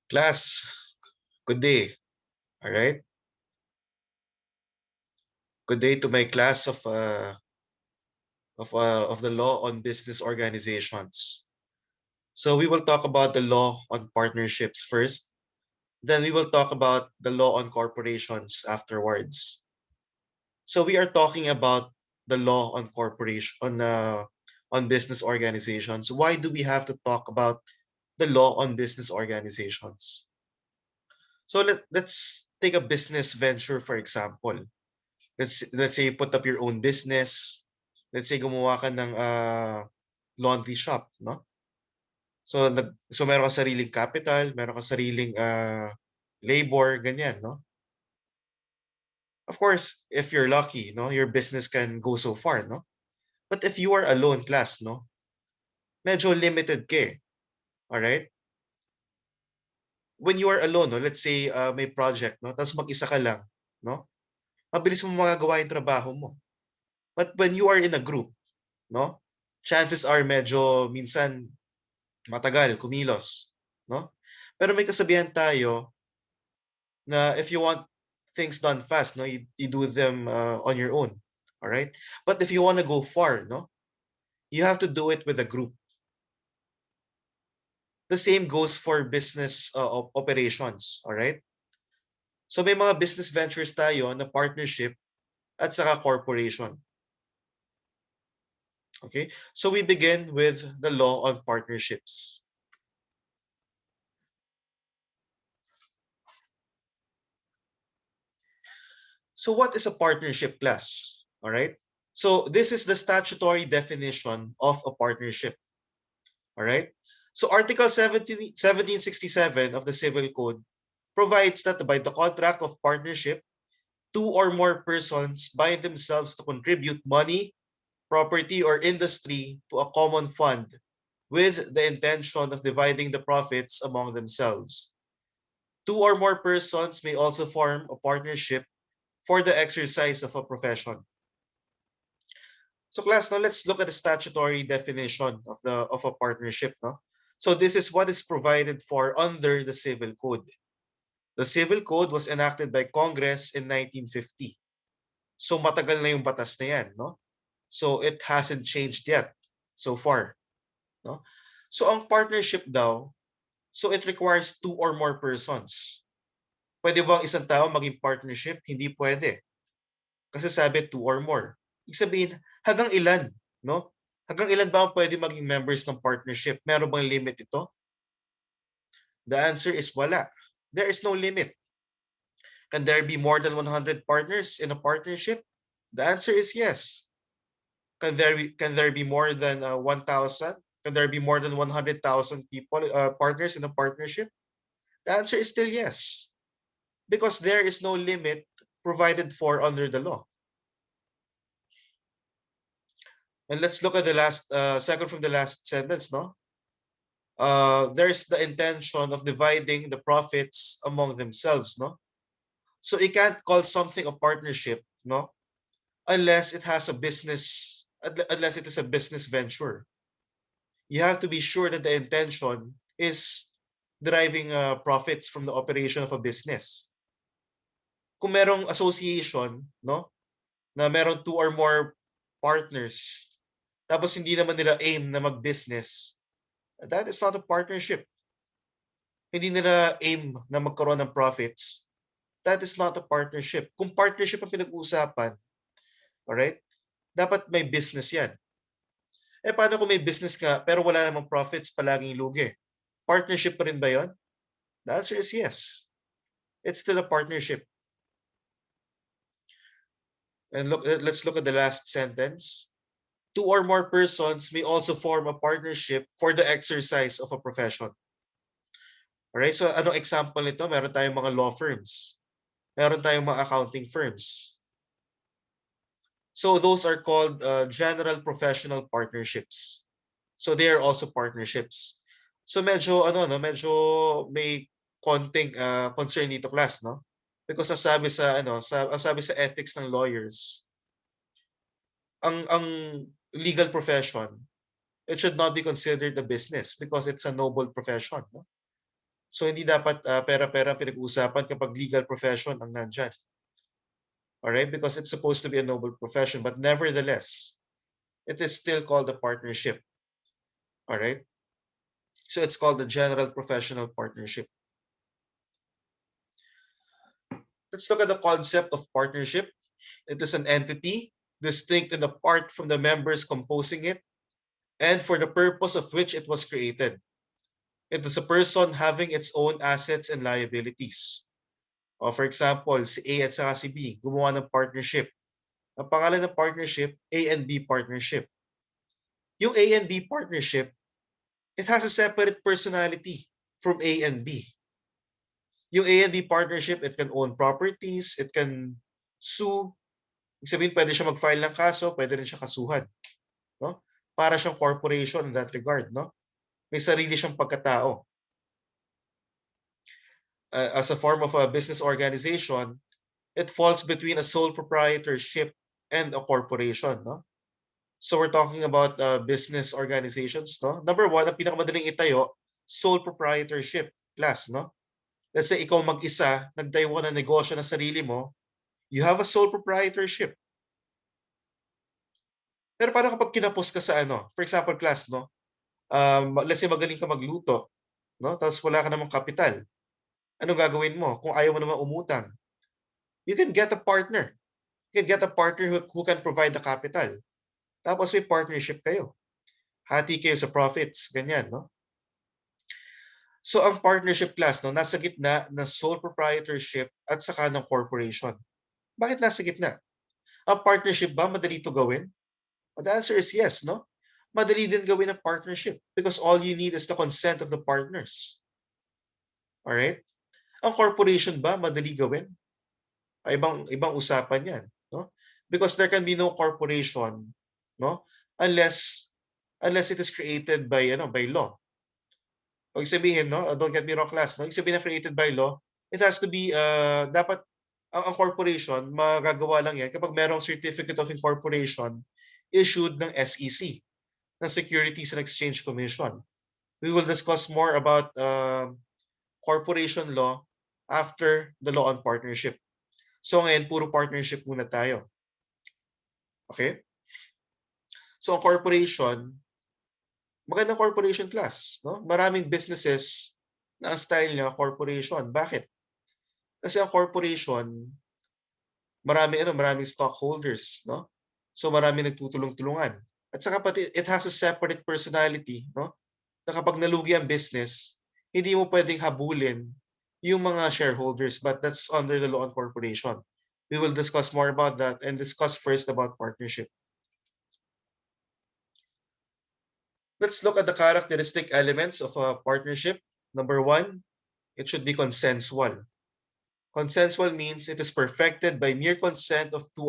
Class, good day. All right. Good day to my class of the law on business organizations. So we will talk about the law on partnerships first. Then we will talk about the law on corporations afterwards. So we are talking about the law on on business organizations. Why do we have to talk about the law on business organizations? So let's take a business venture for example. Let's say you put up your own business. Let's say gumawa ka ng laundry shop, no? So meron ka sariling capital, meron ka sariling labor, ganyan, no? Of course, if you're lucky, no, your business can go so far, no? But if you are alone class, no, medyo limited ka, all right? When you are alone, no, let's say may project, no, tapos mag-isa ka lang, no? Mabilis mo magagawa yung trabaho mo. But when you are in a group, no, chances are medyo minsan matagal kumilos, no? Pero may kasabihan tayo na if you want things done fast, no, you do them on your own, all right? But if you want to go far, no, you have to do it with a group. The same goes for business operations, all right? So may mga business ventures tayo na partnership at saka corporation. Okay? So we begin with the law on partnerships. So what is a partnership class? All right? So this is the statutory definition of a partnership. All right? So Article 1767 of the Civil Code provides that by the contract of partnership, two or more persons bind themselves to contribute money, property, or industry to a common fund with the intention of dividing the profits among themselves. Two or more persons may also form a partnership for the exercise of a profession. So class, now let's look at the statutory definition of a partnership. No? So this is what is provided for under the Civil Code. The Civil Code was enacted by Congress in 1950. So matagal na yung batas na yan, no? So it hasn't changed yet so far, no? So ang partnership daw, so it requires two or more persons. Pwede ba ang isang tao maging partnership? Hindi pwede. Kasi sabi two or more. Ibig sabihin, hanggang ilan, no? Hanggang ilan ba ang pwede maging members ng partnership? Meron bang limit ito? The answer is wala. There is no limit. Can there be more than 100 partners in a partnership? The answer is yes. Can there be more than 1,000? Can there be more than 100,000 people partners in a partnership? The answer is still yes, because there is no limit provided for under the law. And let's look at the last second from the last sentence. No, there's the intention of dividing the profits among themselves. No, so you can't call something a partnership. No, unless it has a business, unless it is a business venture. You have to be sure that the intention is deriving profits from the operation of a business. Kung merong association, no, na merong two or more partners, tapos hindi naman nila aim na mag-business, that is not a partnership. Hindi nila aim na magkaroon ng profits, that is not a partnership. Kung partnership ang pinag-uusapan, alright, dapat may business yan. Eh paano kung may business ka pero wala namang profits, palaging lugi? Partnership pa rin ba yun? The answer is yes. It's still a partnership. And let's look at the last sentence. Two or more persons may also form a partnership for the exercise of a profession. Alright, so anong example nito? Meron tayong mga law firms. Meron tayong mga accounting firms. So those are called general professional partnerships. So they are also partnerships. So medyo medyo may konting concern dito class, no? Because sabi sa sabi sa ethics ng lawyers, ang legal profession, it should not be considered a business because it's a noble profession, no? So hindi dapat pera-pera pinag-uusapan kapag legal profession ang nandyan. Alright? Because it's supposed to be a noble profession, but nevertheless, it is still called a partnership. Alright? So it's called the general professional partnership. Let's look at the concept of partnership. It is an entity distinct and apart from the members composing it, and for the purpose of which it was created. It is a person having its own assets and liabilities. For example, si A at saka si B, gumawa ng partnership. Ang pangalan ng partnership, A and B partnership. Yung A and B partnership, it has a separate personality from A and B. Yung A and B partnership, it can own properties, it can sue. Ibig sabihin, pwede siya mag-file ng kaso, pwede rin siya kasuhan. No? Para siyang corporation in that regard. No? May sarili siyang pagkatao. As a form of a business organization, it falls between a sole proprietorship and a corporation. No? So we're talking about business organizations. No? Number one, ang pinakamadaling itayo, sole proprietorship class. No? Let's say ikaw mag-isa, nagtayo ka ng negosyo na sarili mo, you have a sole proprietorship. Pero paano kapag kinapos ka sa ano? For example, class, no? Let's say magaling ka magluto, no? Tapos wala ka namang kapital. Anong gagawin mo? Kung ayaw mo naman umutang, you can get a partner. You can get a partner who can provide the capital. Tapos may partnership kayo. Hati kayo sa profits, ganyan, no? So ang partnership class, no, nasa gitna ng sole proprietorship at saka ng corporation. Bakit nasa gitna? Ang partnership ba madali to gawin? The answer is yes, no? Madali din gawin ang partnership because all you need is the consent of the partners. All right? Ang corporation ba madali gawin? Ibang usapan 'yan, no? Because there can be no corporation, no? Unless it is created by law. Pag sabihin, no, don't get me wrong class, no? Pag sabihin na created by law, it has to be dapat ang corporation magagawa lang 'yan kapag merong certificate of incorporation issued ng SEC, ng Securities and Exchange Commission. We will discuss more about corporation law after the law on partnership. So ngayon, puro partnership muna tayo. Okay? So ang corporation, magandang corporation class. No? Maraming businesses na ang style niya corporation. Bakit? Kasi ang corporation, maraming stockholders. No? So marami nagtutulong-tulungan. At saka pati it has a separate personality, no? Na kapag nalugi ang business, hindi mo pwedeng habulin yung mga shareholders, but that's under the law on corporation. We will discuss more about that and discuss first about partnership. Let's look at the characteristic elements of a partnership. Number one, it should be consensual. Consensual means it is perfected by mere consent of two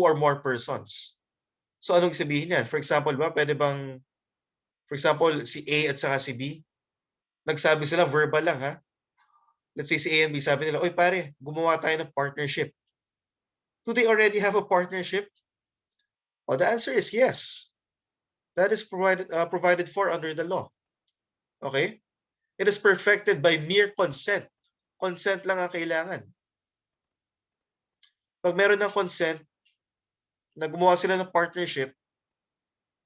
or more persons. So anong sabihin yan? For example, si A at saka si B, nagsabi sila verbal lang ha. Let's say si A and B sabi nila, oy pare, gumawa tayo ng partnership. Do they already have a partnership? Well, the answer is yes. That is provided for under the law. Okay? It is perfected by mere consent. Consent lang ang kailangan. Pag meron ng consent, na gumawa sila ng partnership,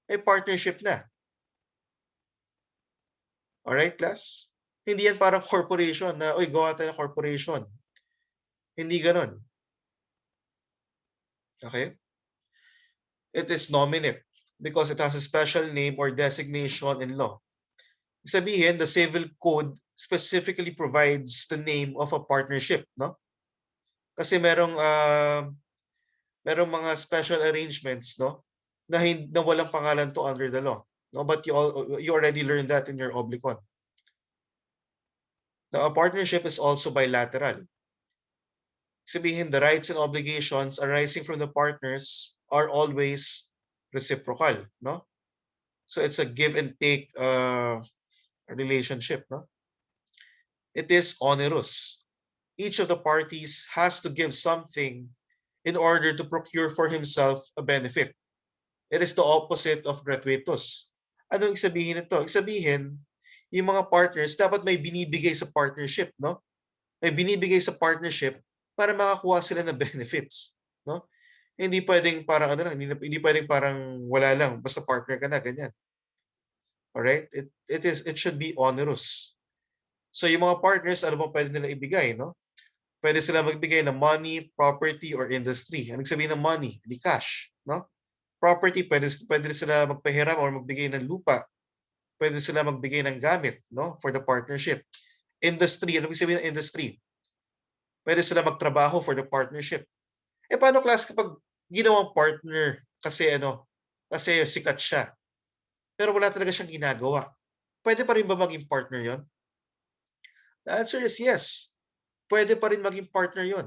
ay partnership na. Alright, class? Hindi yan parang corporation na, oy, gawa tayo ng corporation. Hindi ganon. Okay? It is nominate because it has a special name or designation in law. Sabihin, the Civil Code specifically provides the name of a partnership, no? Kasi merong mga special arrangements, no, na walang pangalan to under the law, no, but you already learned that in your oblicon. Now, a partnership is also bilateral. Sabihin, the rights and obligations arising from the partners are always reciprocal, no? So it's a give and take relationship, no? It is onerous. Each of the parties has to give something in order to procure for himself a benefit. It is the opposite of gratuitous. Ano ibig sabihin nito? Ibig sabihin, yung mga partners dapat may binibigay sa partnership, no? May binibigay sa partnership para makakuha sila ng benefits, no? Hindi pwedeng parang ano lang, hindi pwedeng parang wala lang, basta partner ka na, ganyan. Alright? It should be onerous. So yung mga partners, ano bang pwede nila ibigay, no? Pwede sila magbigay ng money, property, or industry. Anong sabihin ng money? Di cash, no? Property, pwede sila magpahiram or magbigay ng lupa. Pwede sila magbigay ng gamit, no? For the partnership. Industry, ano sabihin ng industry? Pwede sila magtrabaho for the partnership. Paano class kapag ginawang partner kasi sikat siya, pero wala talaga siyang ginagawa? Pwede pa rin ba maging partner yon? The answer is yes. Pwede pa rin maging partner yon.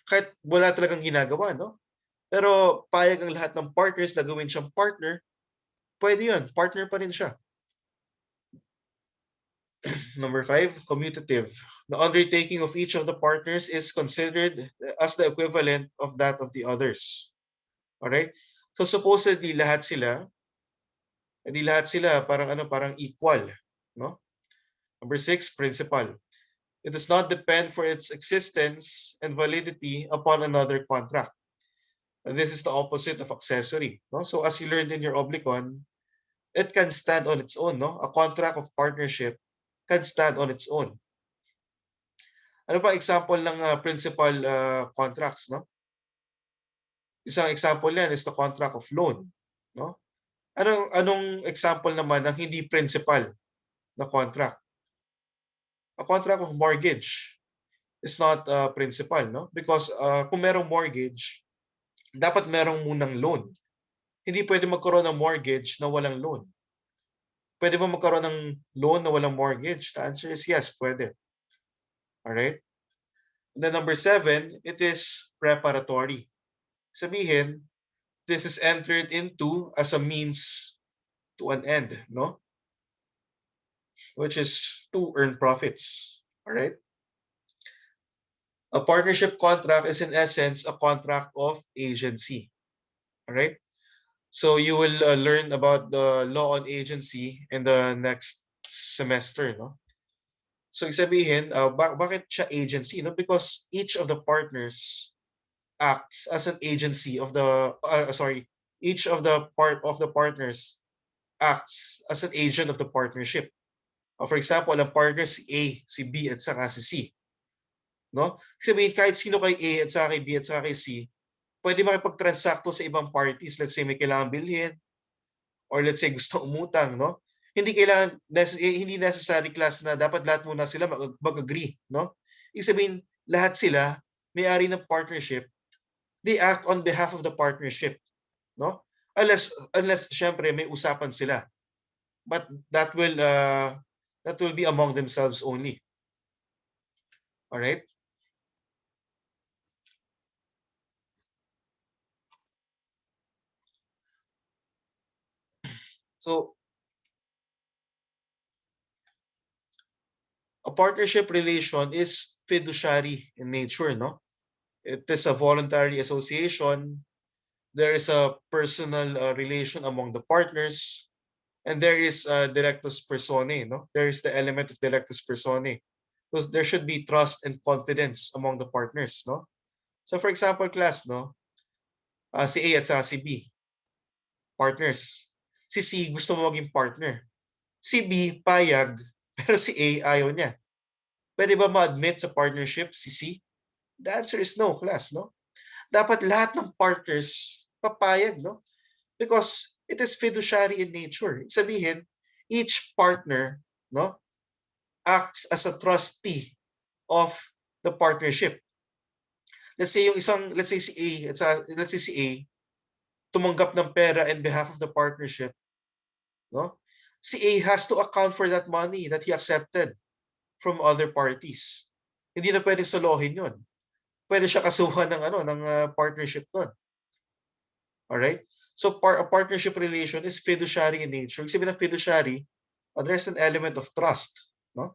Kahit wala talagang ginagawa, no? Pero payag ang lahat ng partners na gawin siyang partner, pwede yun. Partner pa rin siya. Number 5, commutative. The undertaking of each of the partners is considered as the equivalent of that of the others. Alright? So supposedly lahat sila parang equal, no? Number 6, principal. It does not depend for its existence and validity upon another contract. This is the opposite of accessory, no? So as you learned in your oblicon, it can stand on its own, no? A contract of partnership can stand on its own. Ano pa example ng principal contracts, no? Isang example yan is the contract of loan, no? Anong example naman ng hindi principal na contract? A contract of mortgage is not principal, no? Because kung merong mortgage, dapat merong munang loan. Hindi pwede magkaroon ng mortgage na walang loan. Pwede ba magkaroon ng loan na walang mortgage? The answer is yes, pwede. Alright? And then number 7, it is preparatory. Sabihin, this is entered into as a means to an end, no? Which is to earn profits. Alright? A partnership contract is in essence a contract of agency. Alright? So you will learn about the law on agency in the next semester, no? So sabihin, bakit siya agency, no? Because each of the partners acts as an agency of the each of the partners acts as an agent of the partnership. For example, ang partner si A, si B at saka si C, no? Sabihin kahit sino kay A at saka kay B at saka kay C, pwede makipag-transacto sa ibang parties. Let's say may kailangan bilhin or let's say gusto umutang, no? Hindi necessary class na dapat lahat muna sila mag-agree, no? Ibig sabihin, lahat sila may-ari ng partnership, they act on behalf of the partnership, no? Unless syempre may usapan sila. But that will be among themselves only. All right? So a partnership relation is fiduciary in nature, no? It is a voluntary association. There is a personal relation among the partners, and there is directus personae, no? There is the element of directus personae. Because there should be trust and confidence among the partners, no? So for example, class, no? Si A at si B, partners. Si C gusto mo maging partner. Si B payag, pero si A ayaw niya. Pwede ba ma-admit sa partnership si C? The answer is no, class, no? Dapat lahat ng partners papayag, no? Because it is fiduciary in nature. Sabihin, each partner, no, acts as a trustee of the partnership. Let's say si A, let's say si A tumanggap ng pera in behalf of the partnership, no? Si A has to account for that money that he accepted from other parties. Hindi na pwedeng solohin 'yon. Pwede siya kasuhan ng partnership doon. All right? So a partnership relation is fiduciary in nature. Ibig sabihin ng fiduciary, there's an element of trust, no?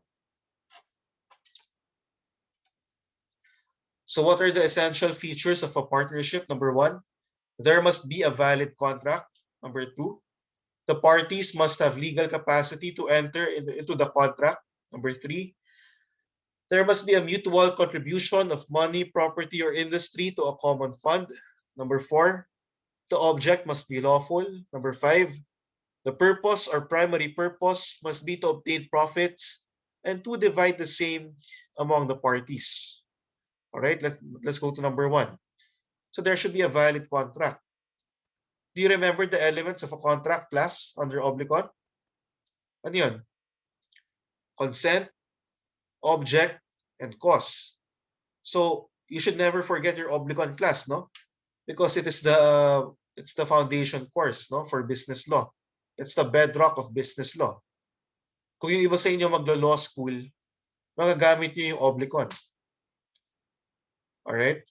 So what are the essential features of a partnership? Number 1, there must be a valid contract. Number 2, The parties must have legal capacity to enter into the contract. Number 3, there must be a mutual contribution of money, property, or industry to a common fund. Number 4, the object must be lawful. Number 5, the purpose or primary purpose must be to obtain profits and to divide the same among the parties. All right, let's go to number 1. So there should be a valid contract. Do you remember the elements of a contract class under oblicon? Ano yun? Consent, object, and cause. So you should never forget your oblicon class, no? Because it's the foundation course, no, for business law. It's the bedrock of business law. Kung yung iba sa inyo maglo-law school, magagamit niyo yung oblicon. All right?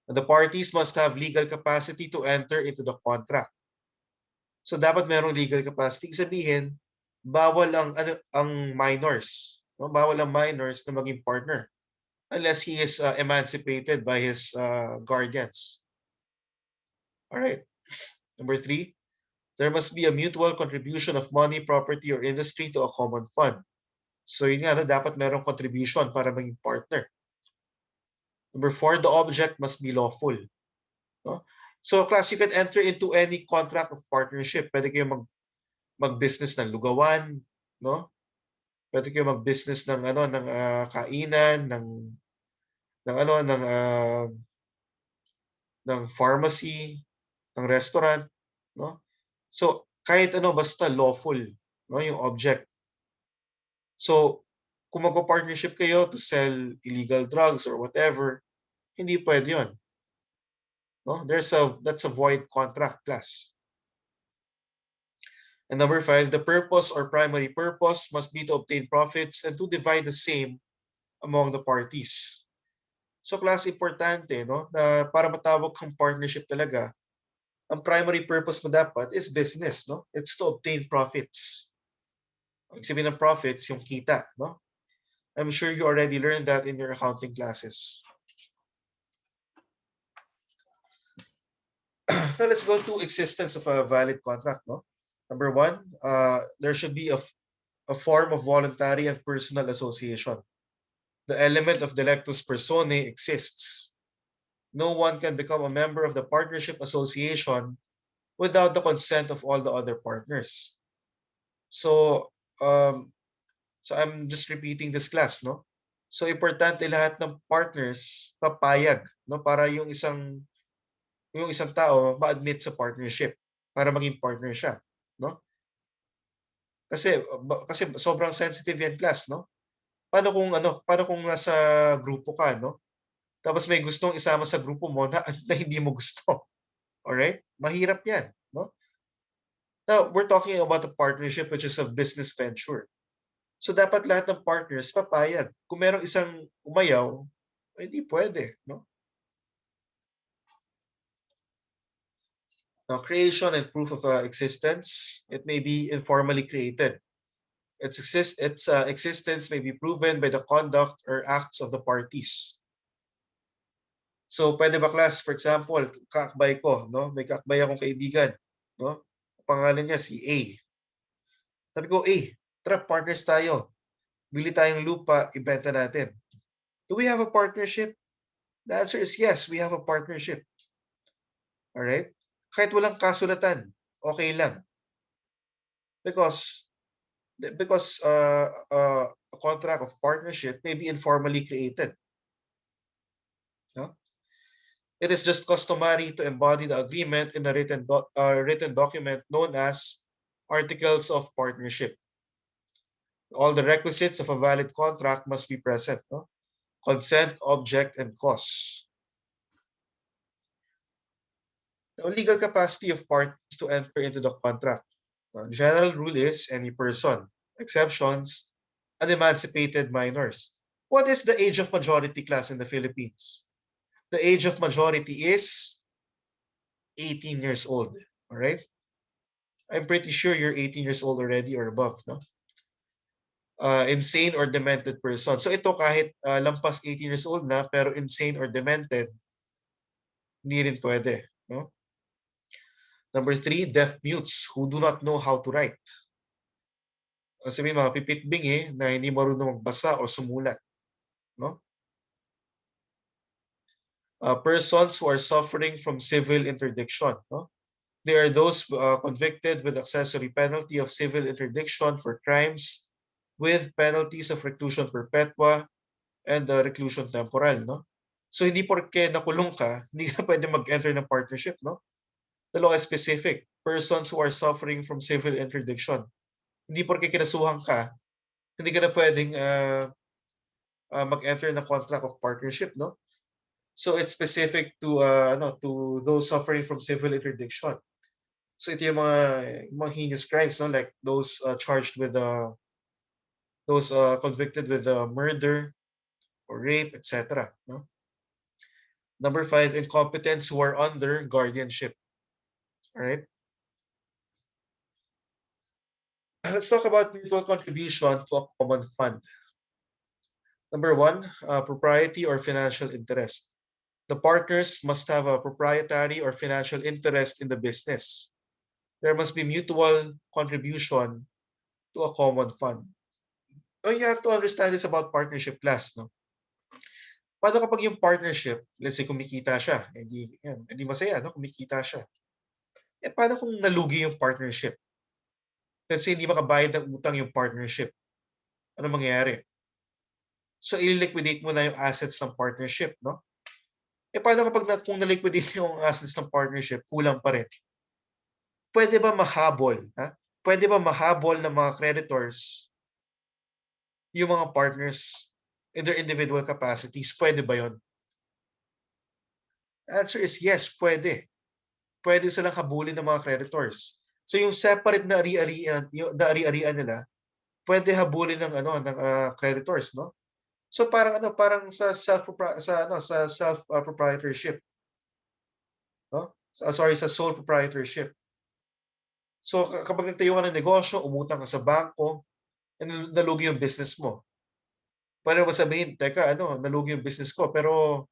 The parties must have legal capacity to enter into the contract. So dapat merong legal capacity. Sabihin, bawal ang minors, no? Bawal ang minors na maging partner unless he is emancipated by his guardians. All right. Number 3, there must be a mutual contribution of money, property, or industry to a common fund. So yun nga, no? Dapat merong contribution para maging partner. Number 4, the object must be lawful. No? So class, you can enter into any contract of partnership. Pwede kayo mag-business ng lugawan, no? Pwede kayo mag-business ng kainan, ng pharmacy, ng restaurant, no? So kahit ano basta lawful, no, yung object. So kung magpo-partnership kayo to sell illegal drugs or whatever, hindi pwede 'yon. No? That's a void contract class. And number 5, the purpose or primary purpose must be to obtain profits and to divide the same among the parties. So class, importante, no, na para matawag kang partnership talaga, ang primary purpose mo dapat is business, no? It's to obtain profits. Ibig sabihin ng profits, yung kita, no? I'm sure you already learned that in your accounting classes. Now let's go to existence of a valid contract, no? Number 1, there should be a form of voluntary and personal association. The element of delectus personae exists. No one can become a member of the partnership association without the consent of all the other partners. So I'm just repeating this class, no? So importante lahat ng partners papayag, no, para yung isang tao ma-admit sa partnership para maging partner siya, no? Kasi sobrang sensitive yan class, no? Paano kung nasa grupo ka, no? Tapos may gustong isama sa grupo mo na hindi mo gusto. All right? Mahirap 'yan, no? Now, we're talking about a partnership which is a business venture. So dapat lahat ng partners papayag. Kung merong isang umayaw, hindi pwede, no? Now, creation and proof of existence, it may be informally created. Its existence may be proven by the conduct or acts of the parties. So pwede ba class, for example, kakbay ko, no? May kakbay akong kaibigan, no? Pangalan niya si A. Sabi ko, A, tara partners tayo. Bili tayong lupa, ibenta natin. Do we have a partnership? The answer is yes, we have a partnership. All right? Kahit walang kasulatan, okay lang. Because a contract of partnership may be informally created. No? It is just customary to embody the agreement in a written document known as Articles of Partnership. All the requisites of a valid contract must be present. No? Consent, object, and cause. The legal capacity of parties to enter into the contract. The general rule is any person. Exceptions, unemancipated minors. What is the age of majority class in the Philippines? The age of majority is 18 years old. All right? I'm pretty sure you're 18 years old already or above, no? Insane or demented person. So ito kahit lampas 18 years old na pero insane or demented, hindi rin pwede, no? Number 3, deaf mutes who do not know how to write. Kasi may mga pipitbing na hindi marunong magbasa o sumulat, no? Persons who are suffering from civil interdiction, no? They are those convicted with accessory penalty of civil interdiction for crimes with penalties of reclusion perpetua and reclusion temporal, no? So hindi porke nakulong ka, hindi ka pwede mag-enter ng partnership, no? The law is specific. Persons who are suffering from civil interdiction. Hindi porke kinasuhan ka, hindi ka na pwedeng mag-enter ng contract of partnership, no? So it's specific to to those suffering from civil interdiction. So ito yung mga heinous crimes, no? Like those charged with those convicted with murder or rape, etc. No? Number 5, incompetents who are under guardianship. All right. Let's talk about mutual contribution to a common fund. Number 1, propriety or financial interest. The partners must have a proprietary or financial interest in the business. There must be mutual contribution to a common fund. Oh, you have to understand this about partnership class, no? Paano kapag yung partnership, let's say kumikita siya, hindi masaya, no? Kumikita siya. Paano kung nalugi yung partnership? Let's say hindi makabayad ng utang yung partnership. Ano mangyayari? So, i-liquidate mo na yung assets ng partnership, no? Paano kapag kung na-liquidate yung assets ng partnership, kulang pa rin? Pwede ba mahabol? Ha? Pwede ba mahabol ng mga creditors yung mga partners in their individual capacities? Pwede ba yun? Answer is yes, pwede. Pwede silang habulin ng mga creditors. So yung separate na ari-arian nila, pwede habulin ng creditors, no? So parang sa self proprietorship, no? Sorry, sa sole proprietorship. So kapag nagtayo ka ng negosyo, umutang ka sa bangko, nalugi yung business mo. Pwede mo sabihin, teka, nalugi yung business ko, pero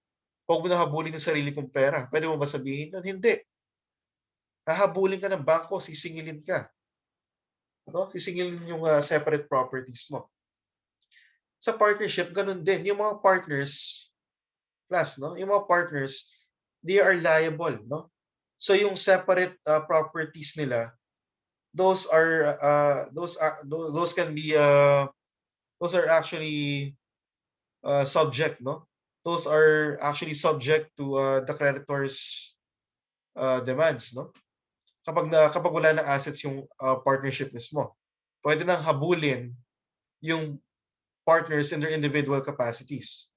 huwag mo na habulin yung sarili kong pera. Pwede mo ba sabihin? Hindi. Hahabulin ka ng bangko, sisingilin ka. No? Sisingilin yung separate properties mo. Sa partnership, ganun din. Yung mga partners, no? Yung mga partners, they are liable, no? So yung separate properties nila, those are actually subject, no? Those are actually subject to the creditors' demands, no? Kapag wala ng assets yung partnership mismo, pwede nang habulin yung partners in their individual capacities.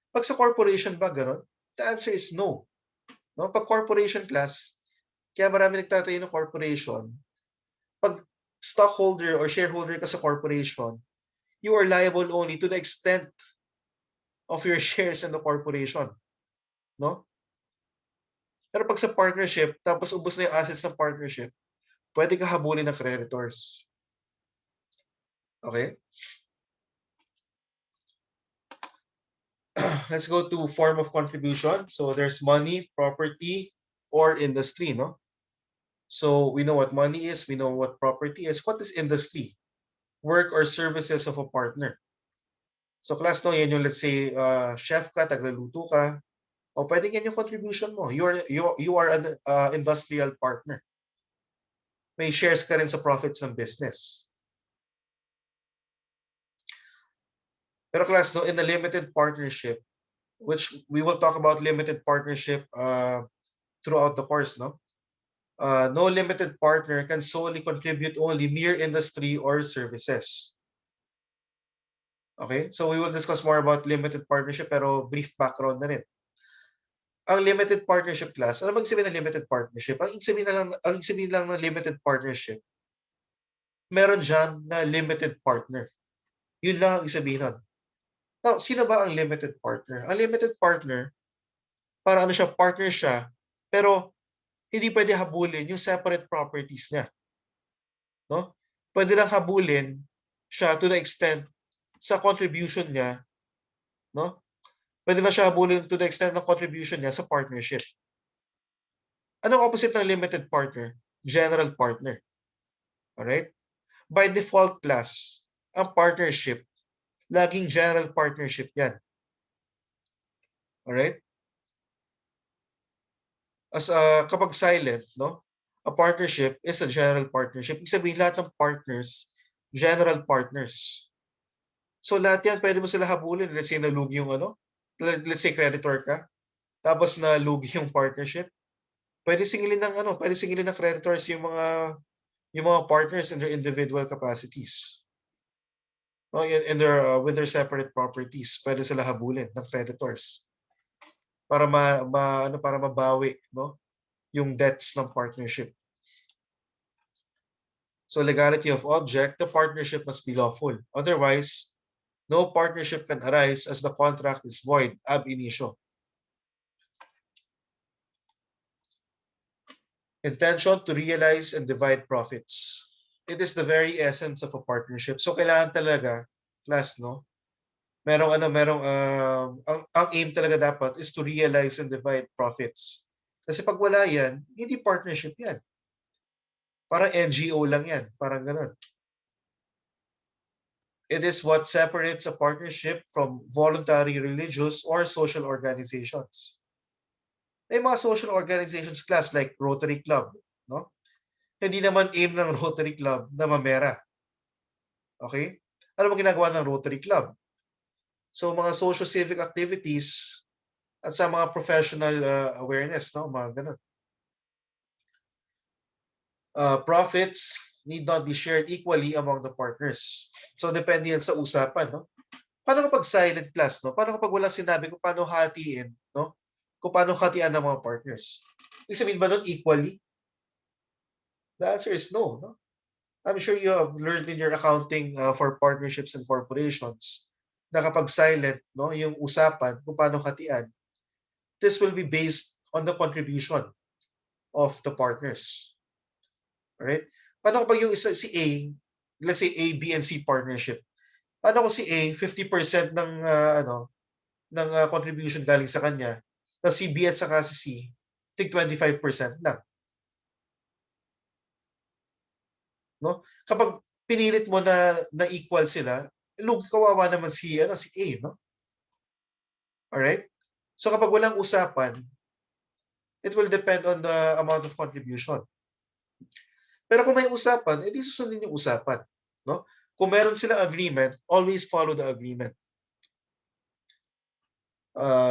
Pag sa corporation ba ganun? The answer is no. No? Pag corporation class, kaya marami nagtatayo ng corporation, pag stockholder or shareholder ka sa corporation, you are liable only to the extent of your shares in the corporation. No? Pero pag sa partnership, tapos ubos na yung assets ng partnership, pwede ka habulin ng creditors. Okay? Let's go to form of contribution. So there's money, property, or industry, no? So we know what money is, we know what property is. What is industry? Work or services of a partner. So class, no, yan yung let's say chef ka, tagluluto ka, o pwedeng yan yung contribution mo. You are an industrial partner. May shares ka rin sa profits ng business. Pero class, no, in a limited partnership, which we will talk about limited partnership throughout the course, no? No limited partner can solely contribute only mere industry or services. Okay? So we will discuss more about limited partnership, pero brief background na rin. Ang limited partnership class, ano bang sabihin ng limited partnership? Ang sabihin lang ng limited partnership, meron dyan na limited partner. Yun lang ang sabihin nun. Now, sino ba ang limited partner? Ang limited partner, para siya, partner siya, pero hindi pwede habulin yung separate properties niya. No? Pwede lang habulin siya to the extent sa contribution niya, no? Pwede lang siya habulin to the extent ng contribution niya sa partnership. Anong opposite ng limited partner? General partner. Alright? By default class, ang partnership, laging general partnership yan. Alright? Kapag silent, no? A partnership is a general partnership. Ibig sabihin lahat ng partners, general partners. So lahat yan, pwede mo sila habulin. Let's say nalugi yung let's say creditor ka, tapos nalugi yung partnership. Pwede singilin ng creditors yung mga partners in their individual capacities. No, with their separate properties, pwede sila habulin ng creditors para para mabawi, no, yung debts ng partnership. So legality of object, the partnership must be lawful. Otherwise, no partnership can arise as the contract is void ab initio. Intention to realize and divide profits. It is the very essence of a partnership. So kailangan talaga, class, no? Ang aim talaga dapat is to realize and divide profits. Kasi pag wala yan, hindi partnership yan. Parang NGO lang yan. Parang ganun. It is what separates a partnership from voluntary religious or social organizations. May mga social organizations class like Rotary Club, no? Hindi naman aim ng Rotary Club na mamera. Okay? Ano bang ginagawa ng Rotary Club? So mga social civic activities at sa mga professional awareness, no? Mga ganun. Profits need not be shared equally among the partners. So depende yan sa usapan, no? Paano kapag silent class, no? Paano kapag walang sinabi kung paano hatiin, no? Kung paano hatian ng mga partners? Ibig sabihin ba doon equally? The answer is no, no? I'm sure you have learned in your accounting for partnerships and corporations na kapag silent, no, yung usapan kung paano hatian, this will be based on the contribution of the partners. Alright? Paano kapag yung isa, si A, let's say A, B, and C partnership, paano kung si A, 50% ng contribution galing sa kanya, tapos si B at saka si C, tig 25% lang. No? Kapag pinilit mo na equal sila, kawawa naman si A, no? Alright? So kapag walang usapan, it will depend on the amount of contribution. Pero kung may usapan, edi susundin yung usapan, no? Kung meron silang agreement, always follow the agreement.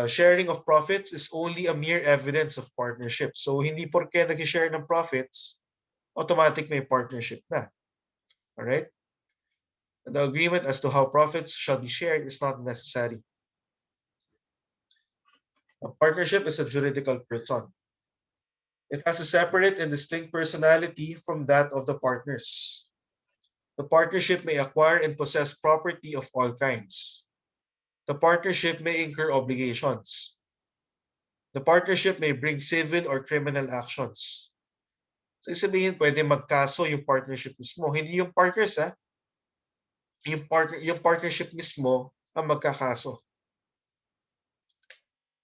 Sharing of profits is only a mere evidence of partnership. So hindi porke nag-share ng profits, automatic may partnership na. Alright? The agreement as to how profits shall be shared is not necessary. A partnership is a juridical person. It has a separate and distinct personality from that of the partners. The partnership may acquire and possess property of all kinds. The partnership may incur obligations. The partnership may bring civil or criminal actions. So sabihin, pwede magkaso yung partnership mismo. Hindi yung partners, ha? Yung partnership mismo ang magkakaso.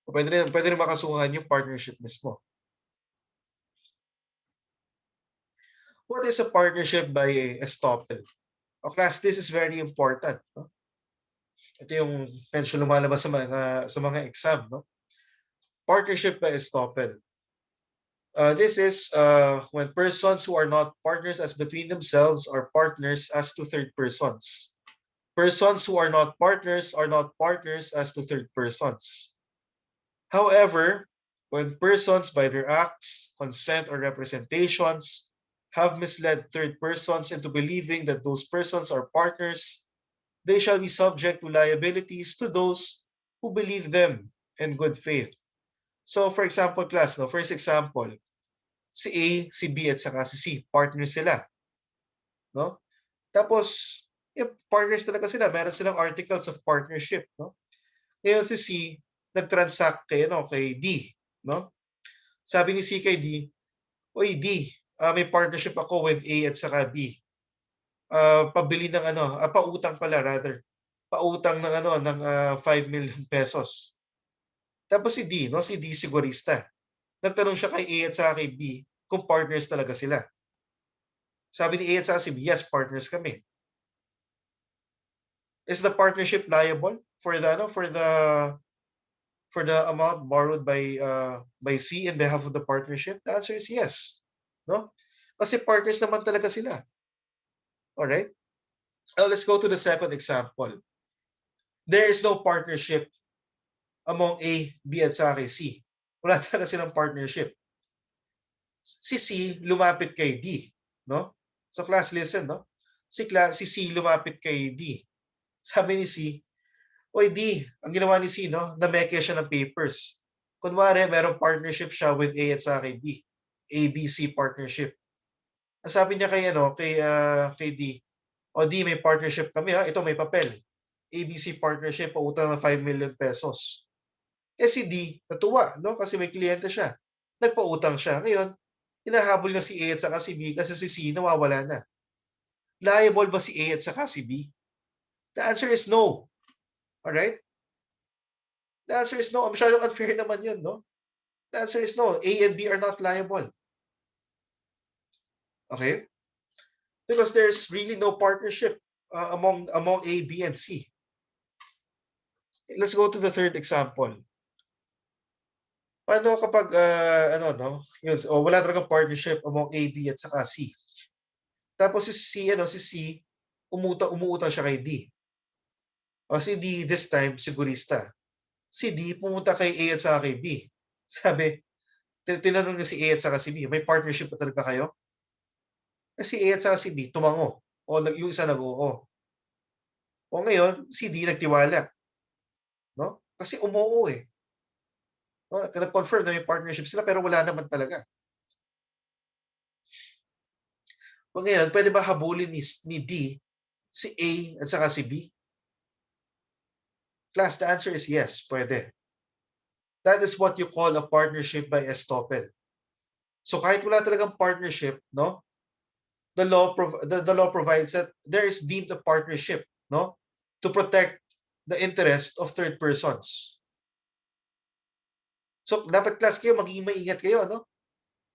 Pwede rin makasuhan yung partnership mismo. What is a partnership by estoppel? Class, this is very important. No? Ito yung medyo lumalabas sa mga exam. No? Partnership by estoppel. This is when persons who are not partners as between themselves are partners as to third persons. Persons who are not partners as to third persons. However, when persons by their acts, consent, or representations have misled third persons into believing that those persons are partners, they shall be subject to liabilities to those who believe them in good faith. So for example, class, no, first example, si A, si B, at saka si C, partners sila. No? Tapos, partners talaga sila. Meron silang articles of partnership. No? Ngayon si C, nag-transact kay D. No? Sabi ni C kay D, oy D, may partnership ako with A at saka B. Pabili ng pautang pala rather. Pautang ng 5 million pesos. Tapos si D, no? Si D sigurista. Nagtanong siya kay A at saka kay B kung partners talaga sila. Sabi ni A at saka si B, yes, partners kami. Is the partnership liable for the amount borrowed by C in behalf of the partnership? The answer is yes. No? Kasi partners naman talaga sila. All right? Now let's go to the second example. There is no partnership among A, B at saka kay C. Wala talaga silang partnership. Si C lumapit kay D, no? So class listen, no? Si C lumapit kay D. Sabi ni C, "Oy D, ang ginawa ni C, no, nameke siya ng papers. Kunwari, merong partnership siya with A at saka kay B. ABC partnership. Ang sabi niya kay D, "O D, may partnership kami ha. Ito may papel. ABC partnership, pautang ng 5 million pesos." Eh si D, natuwa, no? Kasi may kliyente siya. Nagpautang siya. Ngayon, hinahabol niya si A at saka si B kasi si C nawawala na. Liable ba si A at saka si B? The answer is no. Alright? The answer is no. Masyadong unfair naman yun, no? The answer is no. A and B are not liable. Okay? Because there's really no partnership among A, B, and C. Let's go to the third example. Paano kapag wala talagang partnership among A, B at saka C? Tapos si C umuutang siya kay D. O si D this time sigurista. Si D pumunta kay A at saka kay B. Sabi, tinanong niya si A at saka si B, may partnership pa talaga kayo? Kasi A at saka si B tumango. O yung isa nag-oo. O ngayon, si D nagtiwala. No? Kasi umuo eh. No? Nag-confirm na may partnership sila pero wala naman talaga. O ngayon, pwede ba habulin ni D si A at saka si B? Class, the answer is yes, pwede. That is what you call a partnership by estoppel. So kahit wala talagang partnership, no? The law provides that there is deemed a partnership, no? To protect the interest of third persons. So dapat class kayo, maging maingat kayo, no?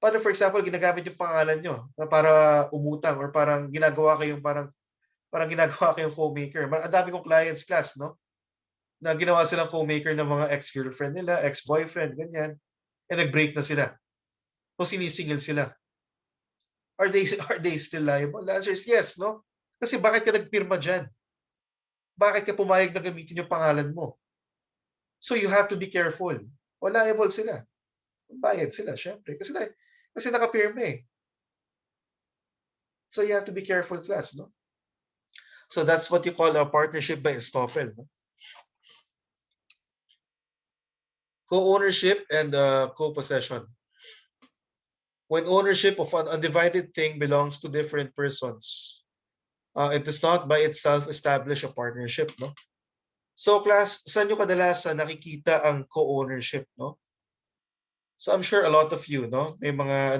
Paano for example, ginagamit yung pangalan nyo na para umutang or parang ginagawa kayong co-maker. Ang dami kong clients class, no? Na ginawa silang co-maker ng mga ex-girlfriend nila, ex-boyfriend, ganyan. And nag-break na sila. O sinisingil sila. Are they still liable? The answer is yes, no? Kasi bakit ka nagpirma dyan? Bakit ka pumayag na gamitin yung pangalan mo? So you have to be careful. O liable sila. Bayad sila, syempre. Kasi nakapirma eh. So you have to be careful, class, no? So that's what you call a partnership by estoppel. No? Co-ownership and co-possession. When ownership of an undivided thing belongs to different persons, it does not by itself establish a partnership, no? So class, saan nyo kadalasan nakikita ang co-ownership, no? So I'm sure a lot of you, no? May mga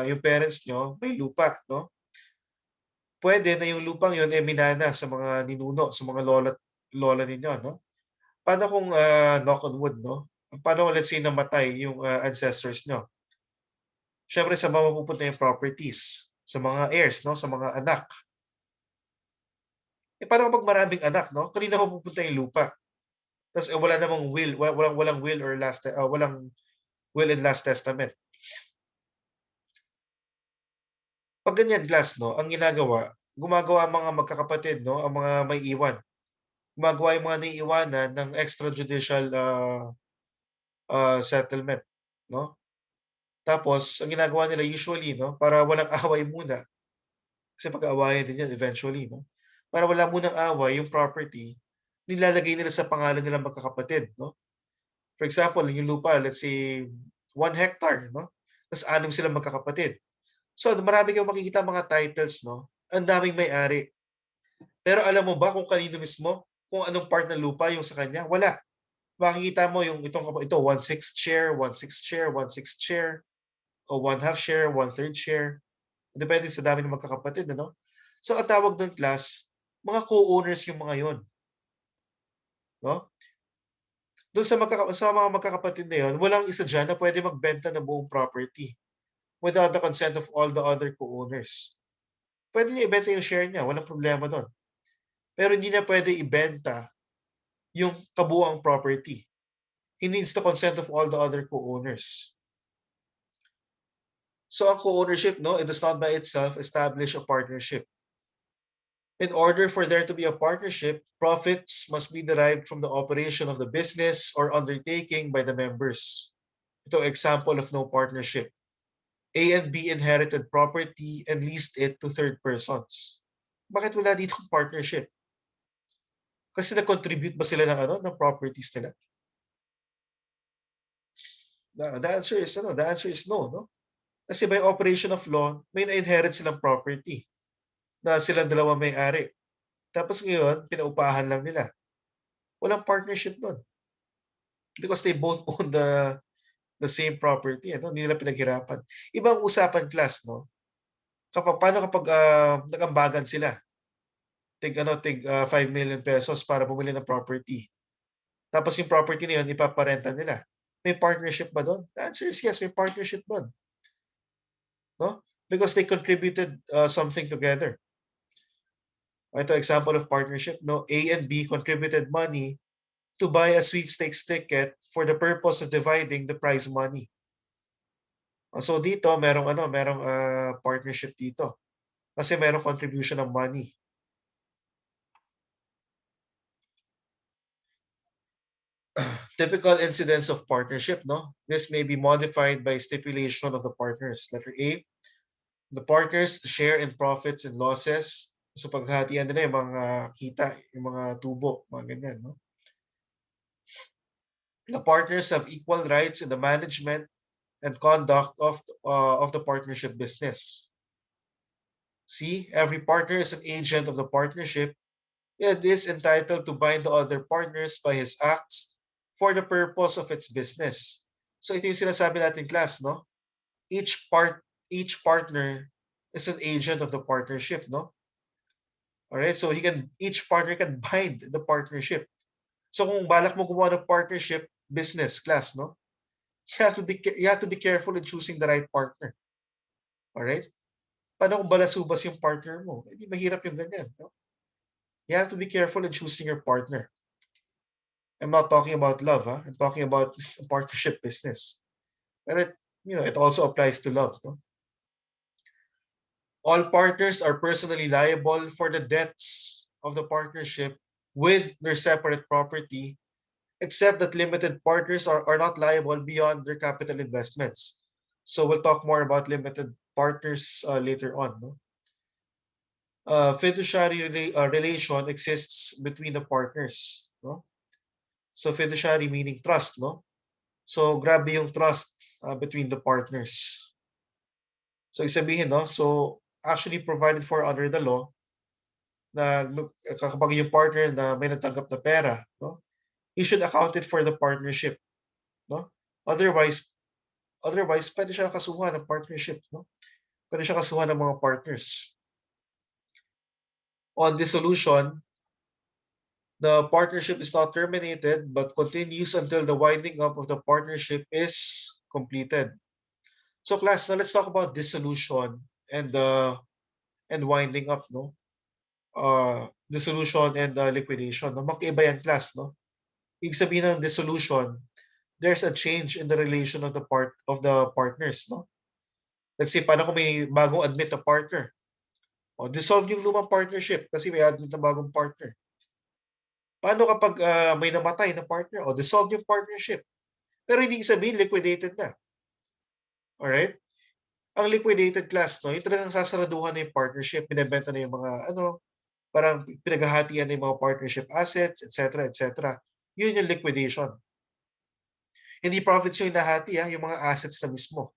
yung parents nyo may lupa, no? Pwede na yung lupang yun minana sa mga ninuno, sa mga lola ninyo, no? Paano kung knock on wood, no? Paano let's say namatay yung ancestors nyo? Syempre sa mga mapupunta yung properties, sa mga heirs, no? Sa mga anak. Paano kapag maraming anak, no? Kanina mapupunta yung lupa? Tapos wala namang will, walang will or walang will and last testament. Pag ganyan, class, no? Ang gumagawa ang mga magkakapatid, no? Ang mga may iwan. Gumagawa yung mga naiiwanan ng extrajudicial settlement, no? Tapos, ang ginagawa nila usually, no, para walang away muna, kasi pag-aawayan din yan eventually, no? Para wala munang away, yung property, nilalagay nila sa pangalan nilang magkakapatid, no? For example, yung lupa, let's say, 1 hectare, no? Tapos 6 silang magkakapatid. So, marami kang makikita mga titles, no? Ang daming may-ari. Pero alam mo ba kung kanino mismo? Kung anong part ng lupa yung sa kanya? Wala. Makikita mo yung ito 1/6 share, 1/6 share, 1/6 share, o 1/2 share, 1/3 share. Depende sa dami ng magkakapatid, ano? So, ang tawag doon, class, mga co-owners yung mga yon, no? Doon sa mga magkakapatid na yun, walang isa dyan na pwede magbenta ng buong property without the consent of all the other co-owners. Pwede niya ibenta yung share niya, walang problema doon. Pero hindi na pwede ibenta yung kabuuang property. He needs the consent of all the other co-owners. So ang co-ownership, no, it does not by itself establish a partnership. In order for there to be a partnership, profits must be derived from the operation of the business or undertaking by the members. Ito example of no partnership. A and B inherited property and leased it to third persons. Bakit wala dito partnership? Kasi nag-contribute ba sila ng properties nila? The answer is no, no? Kasi by operation of law, may na-inherit silang property na silang dalawa may-ari. Tapos ngayon, pinaupahan lang nila. Walang partnership doon. Because they both own the same property. Hindi nila pinaghirapan. Ibang usapan class, no? Paano kapag nag-ambagan sila? Tig 5 million pesos para bumili ng property. Tapos yung property na yun, ipaparenta nila. May partnership ba doon? The answer is yes, may partnership doon. No? Because they contributed something together. Ito example of partnership, no? A and B contributed money to buy a sweepstakes ticket for the purpose of dividing the prize money. So dito merong partnership dito. Kasi merong contribution of money. Typical incidents of partnership, no? This may be modified by stipulation of the partners. Letter A, the partners share in profits and losses. So paghatian nila yung mga kita, yung mga tubo, mga ganyan, no? The partners have equal rights in the management and conduct of the partnership business. See, every partner is an agent of the partnership and is entitled to bind the other partners by his acts for the purpose of its business. So ito yung sinasabi natin class, no? Each partner is an agent of the partnership, no? All right, so each partner can bind the partnership. So kung balak mo gumawa ng partnership business class, no? You have to be careful in choosing the right partner. All right? Paano kung balasubas yung partner mo? Hindi mahirap yung ganyan, no? You have to be careful in choosing your partner. I'm not talking about love, huh? I'm talking about partnership business. And it also applies to love, no? All partners are personally liable for the debts of the partnership with their separate property, except that limited partners are not liable beyond their capital investments. So we'll talk more about limited partners later on. No? Fiduciary relation exists between the partners. No? So fiduciary meaning trust. No? So grabe yung trust between the partners. So isabihin, no? So actually provided for under the law na kapag yung partner na may natanggap na pera, no? He should account it for the partnership, no? Otherwise pwede siya kasuhan ng partnership, no? Pwede siya kasuhan ng mga partners. On dissolution, the partnership is not terminated but continues until the winding up of the partnership is completed. So class, now let's talk about dissolution and winding up, no? Dissolution and liquidation. No? Magkaiba yan class, no? Ibig sabihin ng dissolution, there's a change in the relation of the partners, no? Let's say, paano kung may bagong admit na partner? O, dissolve yung lumang partnership kasi may admit na bagong partner. Paano kapag may namatay na partner? O, dissolve yung partnership. Pero hindi sabihin, liquidated na. Alright? Ang liquidated class, no? Yung talagang sasaraduhan na yung partnership, binibenta na yung mga, parang pinaghahatian na yung mga partnership assets, etc., etc. Yun yung liquidation. Hindi profits yung nahati, yung mga assets na mismo.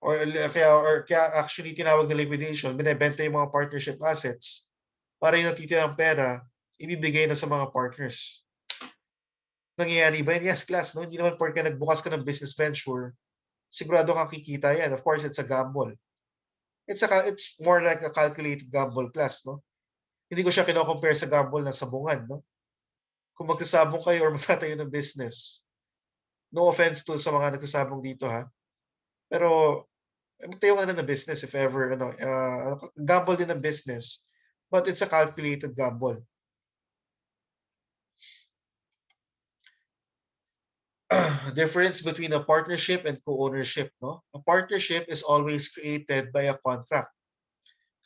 Or kaya actually tinawag na liquidation, binibenta yung mga partnership assets para yung natitirang pera, ibibigay na sa mga partners. Nangyayari ba yun? Yes, class, no? Hindi naman porque nagbukas ka ng business venture, sigurado kang kikita yan. Of course, it's a gamble. It's more like a calculated gamble class, no? Hindi ko siya kino-compare sa gamble ng sabungan, no? Kung magsasabong kayo or magtatayo ng business. No offense to sa mga nagsasabong dito ha. Pero magtayo ka na ng business if ever gamble din ng business, but it's a calculated gamble. Difference between a partnership and co-ownership, no? A partnership is always created by a contract.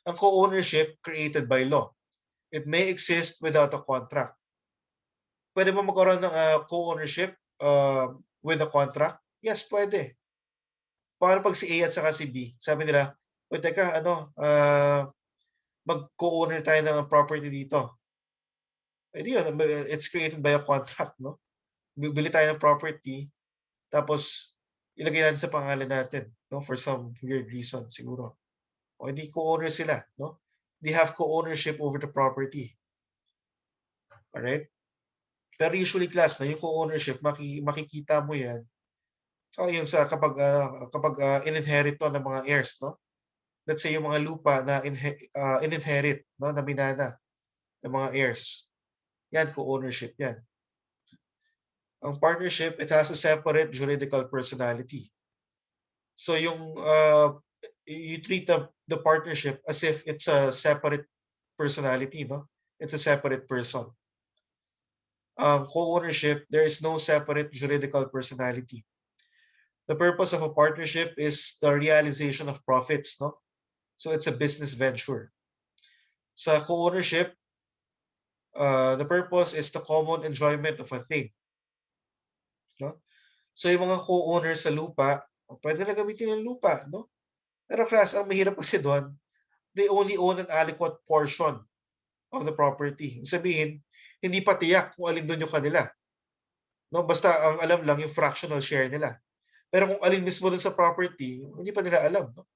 Ang co-ownership created by law. It may exist without a contract. Pwede mo magkaroon ng co-ownership with a contract? Yes, pwede. Paano pag si A at saka si B? Sabi nila, "Uy, teka, mag-co-owner tayo ng property dito." Eh di yun, it's created by a contract, no? Bibili tayo ng property, tapos ilagay natin sa pangalan natin, no? For some weird reason siguro. O hindi co-owner sila, no? They have co-ownership over the property. Alright? Pero usually class, no, yung co-ownership, makikita mo yan yun sa kapag in-inherit to ng mga heirs, no? Let's say yung mga lupa na in-inherit, no, na minana ng mga heirs. Yan, co-ownership yan. Ang partnership, it has a separate juridical personality. So yung you treat the partnership as if it's a separate personality, no? It's a separate person. Co-ownership, there is no separate juridical personality. The purpose of a partnership is the realization of profits, no? So it's a business venture. Sa co-ownership, the purpose is the common enjoyment of a thing. No? So yung mga co-owners sa lupa, pwede na gamitin yung lupa, no? Pero class, ang mahirap kasi doon, they only own an adequate portion of the property. Sabihin, hindi pa tiyak kung alin doon yung kanila. No? Basta ang alam lang yung fractional share nila. Pero kung alin mismo doon sa property, hindi pa nila alam. No?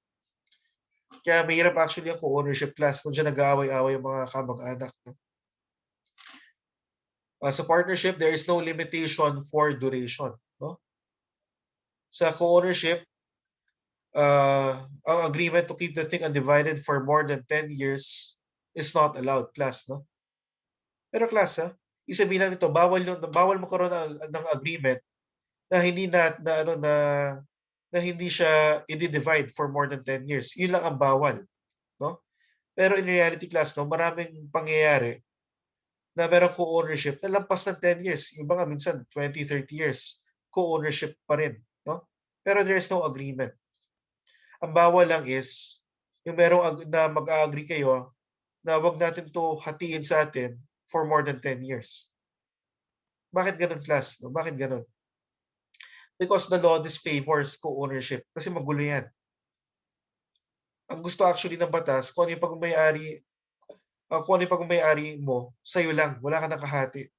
Kaya mahirap actually ang co-ownership class. Doon dyan nag-aaway-aaway yung mga kamag-anak. No? Sa partnership, there is no limitation for duration. No? Sa co-ownership, ang agreement to keep the thing undivided for more than 10 years is not allowed, class. No? Pero class, isabihin lang nito, bawal magkaroon ng agreement na hindi na hindi siya i-divide for more than 10 years. Yun lang ang bawal, no? Pero in reality class, no, maraming pangyayari na merong co-ownership na lampas ng 10 years. Yung mga minsan 20, 30 years, co-ownership pa rin, no? Pero there is no agreement. Ang bawal lang is yung merong na mag-agree kayo na wag natin to hatiin sa atin for more than 10 years. Bakit ganun, class? No? Bakit ganun? Because the law disfavors co-ownership. Kasi magulo yan. Ang gusto actually ng batas, kung ano yung pag-may-ari mo, sa'yo lang. Wala ka nakahati.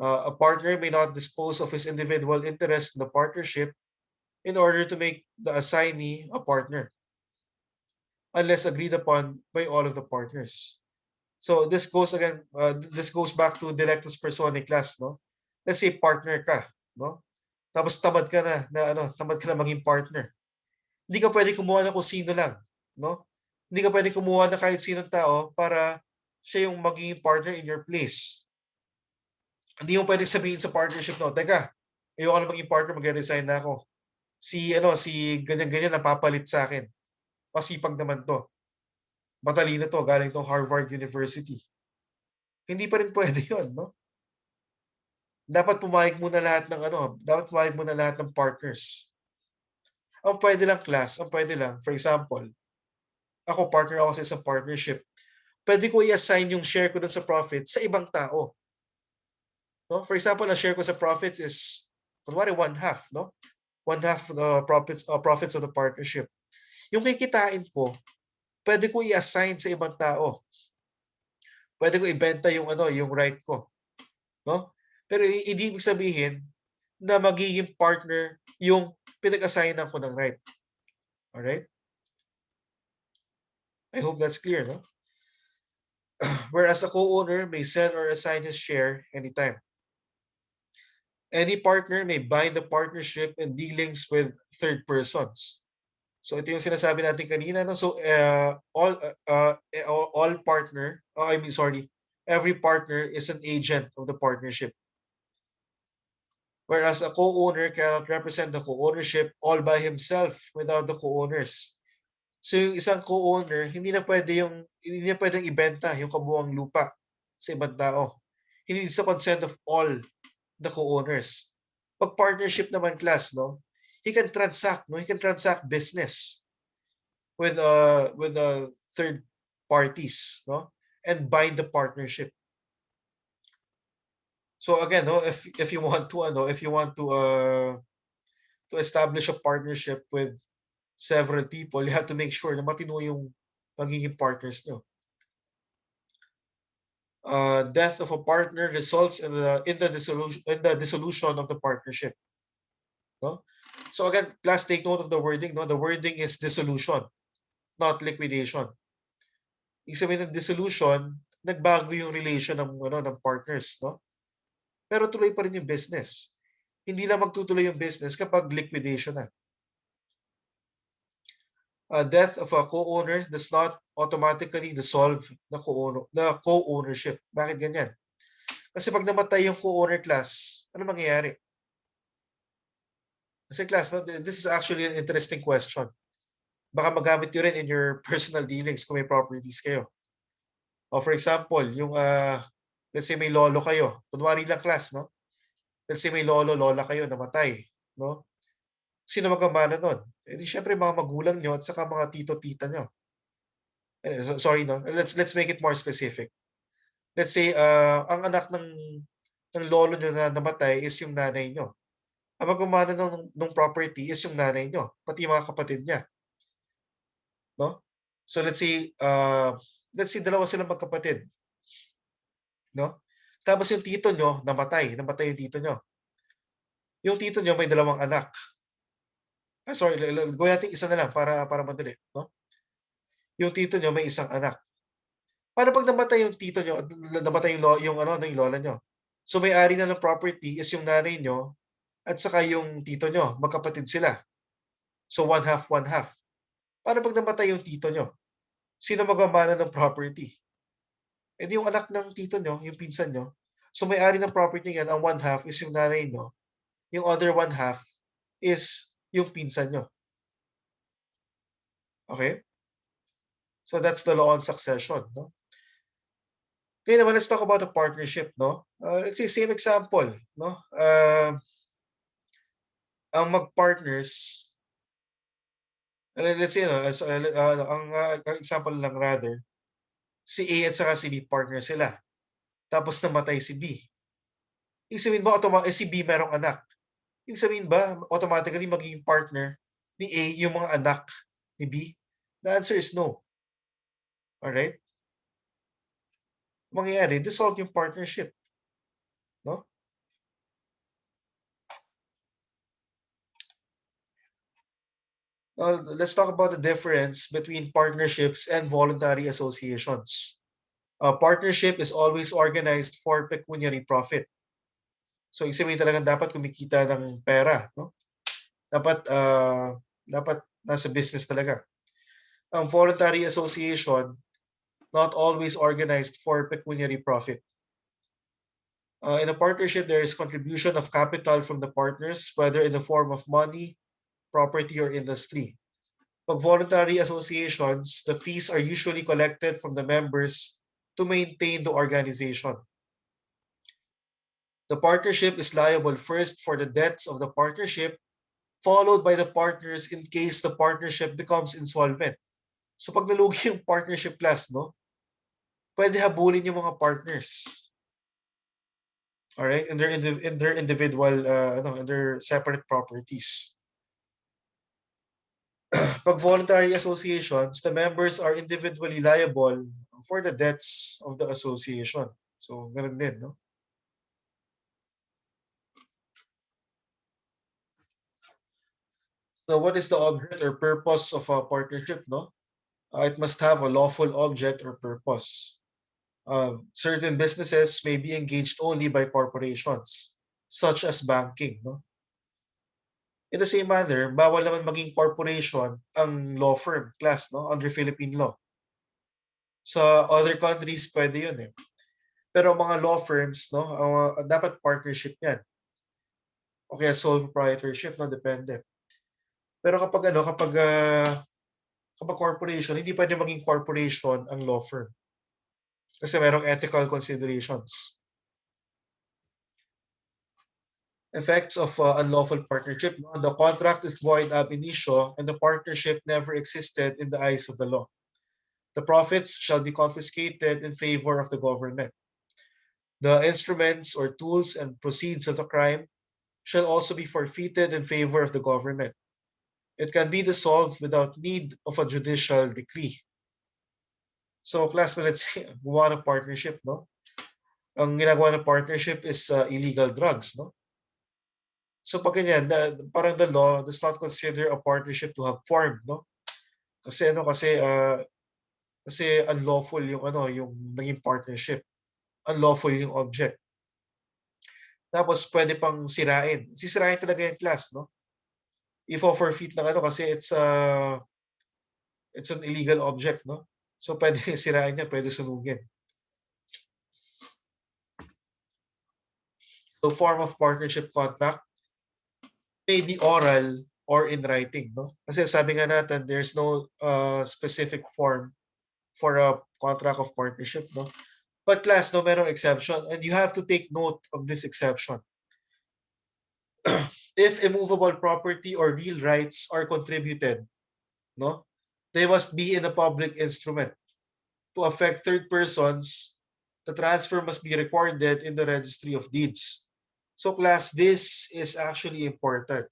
A partner may not dispose of his individual interest in the partnership in order to make the assignee a partner, unless agreed upon by all of the partners. So this goes back to Delectus Personae class, no? Let's say partner ka, no? Tapos tamad ka na maging partner. Hindi ka pwede kumuha ng kung sino lang, no? Hindi ka pwede kumuha ng kahit sinong tao para siya yung maging partner in your place. Hindi mo pwede sabihin sa partnership, no, teka, ayoko na maging partner, magre-resign na ako. Si ganyan-ganyan napapalit sa akin. Masipag naman to. Matalino to, galing tong Harvard University. Hindi pa rin pwede yun, no? Dapat pumayag muna lahat ng partners. Ang pwede lang class, for example, ako partner ako sa isang partnership. Pwede ko i-assign yung share ko dun sa profits sa ibang tao. No? For example, ang share ko sa profits is kunwari 1/2, no? 1/2 of the profits of the partnership. Yung kikitain ko, pwede ko i-assign sa ibang tao. Pwede ko ibenta yung right ko, no? Pero hindi ibig sabihin na magiging partner yung pinag-assignan ko ng right. All right? I hope that's clear, no? Whereas a co-owner may sell or assign his share anytime. Any partner may bind the partnership in dealings with third persons. So ito yung sinasabi natin kanina, no? So all every partner is an agent of the partnership. Whereas a co-owner cannot represent the co-ownership all by himself without the co-owners. So yung isang co-owner, hindi na pwedeng ibenta yung kabuuang lupa sa ibang tao. He needs the consent of all the co-owners. Pag partnership naman class, no, he can transact, no, he can transact business with third parties, no, and bind the partnership. So again, no, if you want to establish a partnership with several people, you have to make sure na matino yung magiging partners nyo. Death of a partner results in the dissolution of the partnership. No? So again, class, take note of the wording. No, the wording is dissolution, not liquidation. Ibig sabihin ng dissolution, nagbago yung relation ng partners, no? Pero tuloy pa rin yung business. Hindi lang magtutuloy yung business kapag liquidation na. Death of a co-owner does not automatically dissolve the co-ownership. Bakit ganyan? Kasi pag namatay yung co-owner class, ano mangyayari? Kasi class, no, this is actually an interesting question. Baka magamit nyo rin in your personal dealings kung may properties kayo. O for example, yung let's say may lolo kayo. Kunwari lang class, no? Let's say may lola kayo namatay, no? Sino magamana nun? Eh di syempre mga magulang nyo at saka mga tito-tita nyo. Sorry, no? Let's make it more specific. Let's say ang anak ng lolo nyo na namatay is yung nanay nyo. Ang magamana ng property is yung nanay nyo, pati yung mga kapatid niya. No? So let's say dalawa silang magkapatid. No? Tapos yung tito nyo namatay yung tito nyo. Yung tito nyo may dalawang anak. Sorry, gawin natin isa na lang para madali, no? Yung tito nyo may isang anak. Paano pag namatay yung tito nyo, namatay yung lola nyo? So may-ari na ng property is yung nanay nyo at saka yung tito nyo, magkapatid sila. So one half. Paano pag namatay yung tito nyo? Sino magamana ng property? Eh di yung anak ng tito nyo, yung pinsan nyo. So may-ari ng property yan, ang one half is yung nanay nyo. Yung other one half is yung pinsan nyo. Okay? So that's the law on succession, no? Okay naman, let's talk about a partnership, no? Let's say same example, no? Ang mag-partners, let's say, ang example lang rather, si A at saka si B partner sila. Tapos namatay si B. Ibig sabihin ba si B merong anak? Ibig sabihin ba automatically magiging partner ni A yung mga anak ni B? The answer is no. Alright? Mangyayari, dissolve yung partnership. No? Let's talk about the difference between partnerships and voluntary associations. A partnership is always organized for pecuniary profit. So, ibig sabihin talagang dapat kumikita ng pera, no? Dapat nasa business talaga. Ang voluntary association, not always organized for pecuniary profit. In a partnership, there is contribution of capital from the partners, whether in the form of money, property, or industry. Pag voluntary associations, the fees are usually collected from the members to maintain the organization. The partnership is liable first for the debts of the partnership, followed by the partners in case the partnership becomes insolvent. So pag nalugi yung partnership class, no, pwede habulin yung mga partners. Alright, in their individual, in their separate properties. Pag voluntary associations, the members are individually liable for the debts of the association. So, ganun din, no? So, what is the object or purpose of a partnership, no? It must have a lawful object or purpose. Certain businesses may be engaged only by corporations, such as banking, no? In the same manner, bawal naman maging corporation ang law firm class, no, under Philippine law. Sa other countries, pwede yun eh. Pero mga law firms, no, dapat partnership yan. O kaya sole proprietorship, no, depende. Pero kapag corporation, hindi pwede maging corporation ang law firm. Kasi merong ethical considerations. Effects of unlawful partnership. No? The contract is void ab initio and the partnership never existed in the eyes of the law. The profits shall be confiscated in favor of the government. The instruments or tools and proceeds of the crime shall also be forfeited in favor of the government. It can be dissolved without need of a judicial decree. So class, let's say, gumawa ng partnership, no? Ang ginagawa ng partnership is illegal drugs, no? So pag ganyan, parang the law does not consider a partnership to have formed, no? Kasi kasi unlawful yung naging partnership. Unlawful yung object. Tapos pwede pang sirain. Sisirain talaga yung class, no? If forfeit ng kasi it's an illegal object, no? So pwede sirain yan, pwede sunugin. So form of partnership contract may be oral or in writing, no? Kasi sabi nga natin, there's no specific form for a contract of partnership, no? But class, no, merong exception, and you have to take note of this exception. If immovable property or real rights are contributed, no, they must be in a public instrument. To affect third persons, the transfer must be recorded in the registry of deeds. So class, this is actually important.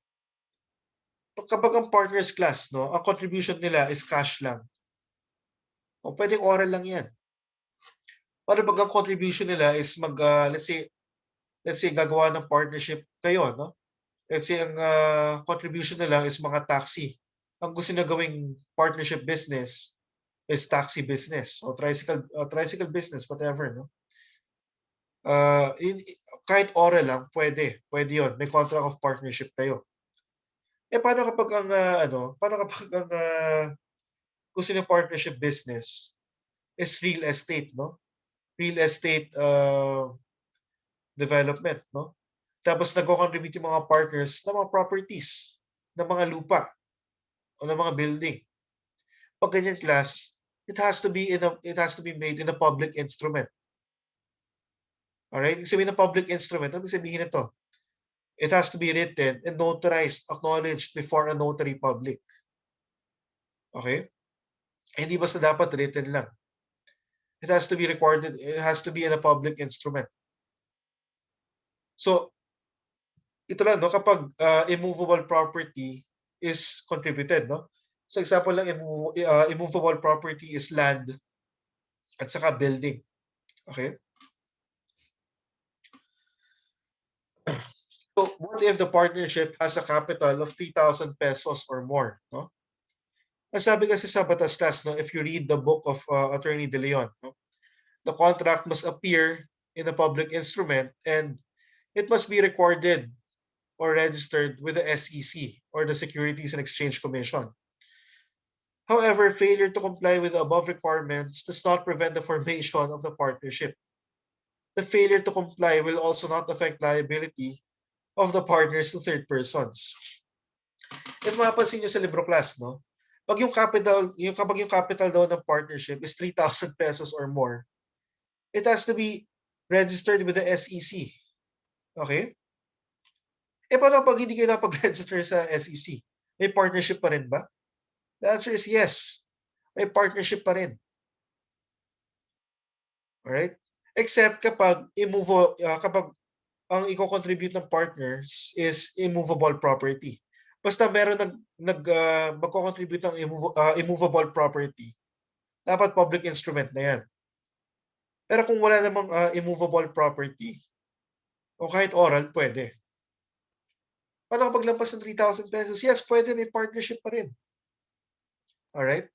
Kapag ang partners class, no, ang contribution nila is cash lang. O pwedeng oral lang yan. Para pag ang contribution nila is let's say gagawa ng partnership kayo, no? Let's say ang contribution nila is mga taxi. Ang gusto na gawing partnership business is taxi business o tricycle business, whatever, no? Kahit oral lang, pwede yun. May contract of partnership kayo. Paano kapag ang gusto ng partnership business is real estate, no? Real estate development, no? Tapos nagko-contribute yung mga partners ng mga properties, ng mga lupa, o ng mga building. Pag ganyan class, it has to be made in a public instrument. Alright? Ibig sabihin ng public instrument, ibig sabihin nito, it has to be written and notarized, acknowledged before a notary public. Okay? Hindi basta dapat written lang. It has to be recorded, it has to be in a public instrument. So, ito lang, no, kapag immovable property is contributed, no? So example lang, immovable property is land at saka building. Okay? So what if the partnership has a capital of 3,000 pesos or more, no? Ang sabi kasi sa batas class, no, if you read the book of Attorney De Leon, no, the contract must appear in a public instrument and it must be recorded or registered with the SEC or the Securities and Exchange Commission. However, failure to comply with the above requirements does not prevent the formation of the partnership. The failure to comply will also not affect liability of the partners to third persons. If mapapansin nyo sa libro class, no? Pag kapag yung capital daw ng partnership is 3,000 pesos or more, it has to be registered with the SEC. Okay? Paano pag hindi kayo napag-register sa SEC? May partnership pa rin ba? The answer is yes. May partnership pa rin. Alright? Except kapag ang i-contribute ng partners is immovable property. Basta meron magko-contribute ng immovable property, dapat public instrument na yan. Pero kung wala namang immovable property, o kahit oral, pwede. Paano kapag lampas ng 3,000 pesos? Yes, pwede, may partnership pa rin. Alright?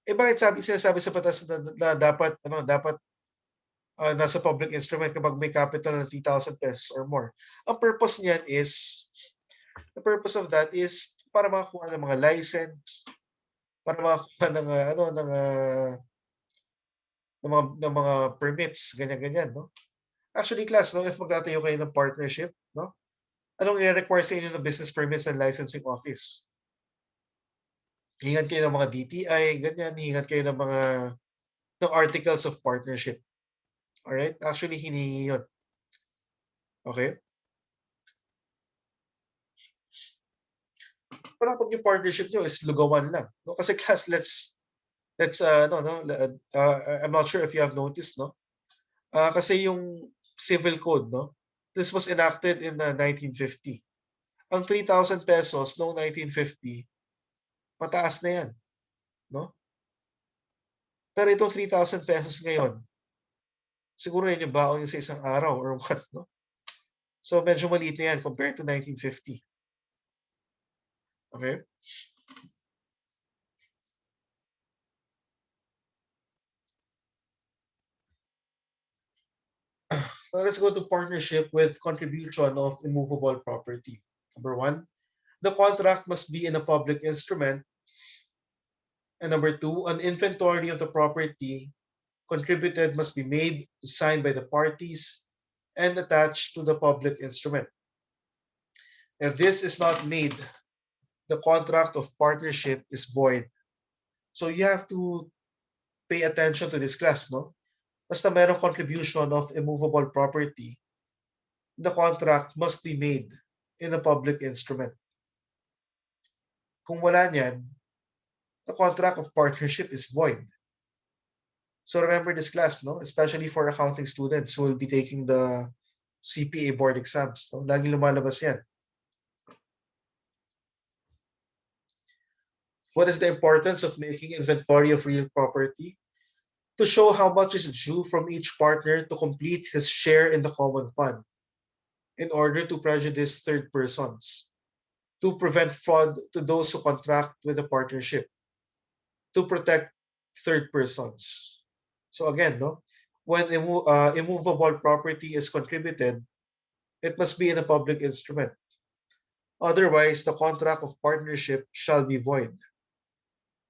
Bakit sinasabi sa batas na dapat nasa public instrument kapag may capital na 3,000 pesos or more? The purpose of that is para makakuha ng mga license, para makakuha ng ng mga permits, ganyan-ganyan, no? Actually, class, no, if magtatayo kayo ng partnership, no, anong i-require sa inyo ng business permits and licensing office? Hingan kayo ng mga DTI, ganyan, hingan kayo ng articles of partnership. Alright? Actually, hinihingi yun. Okay? Pero kapag yung partnership nyo is lugawan lang, no? Kasi class, let's I'm not sure if you have noticed, no? Kasi yung civil code, no? This was enacted in 1950. Ang 3,000 pesos noong 1950, mataas na yan, no? Pero itong 3,000 pesos ngayon, siguro yun yung baon nyo sa isang araw or what, no? So medyo maliit na yan compared to 1950. Okay? Let's go to partnership with contribution of immovable property. Number one, the contract must be in a public instrument. And number two, an inventory of the property contributed must be made, signed by the parties, and attached to the public instrument. If this is not made, the contract of partnership is void. So you have to pay attention to this class, no? Basta merong contribution of immovable property, the contract must be made in a public instrument. Kung wala niyan, the contract of partnership is void. So remember this class, no? Especially for accounting students who will be taking the CPA board exams. No? Laging lumalabas yan. What is the importance of making inventory of real property? To show how much is due from each partner to complete his share in the common fund in order to prejudice third persons, to prevent fraud to those who contract with the partnership, to protect third persons. So again, no, when immovable property is contributed, it must be in a public instrument. Otherwise, the contract of partnership shall be void.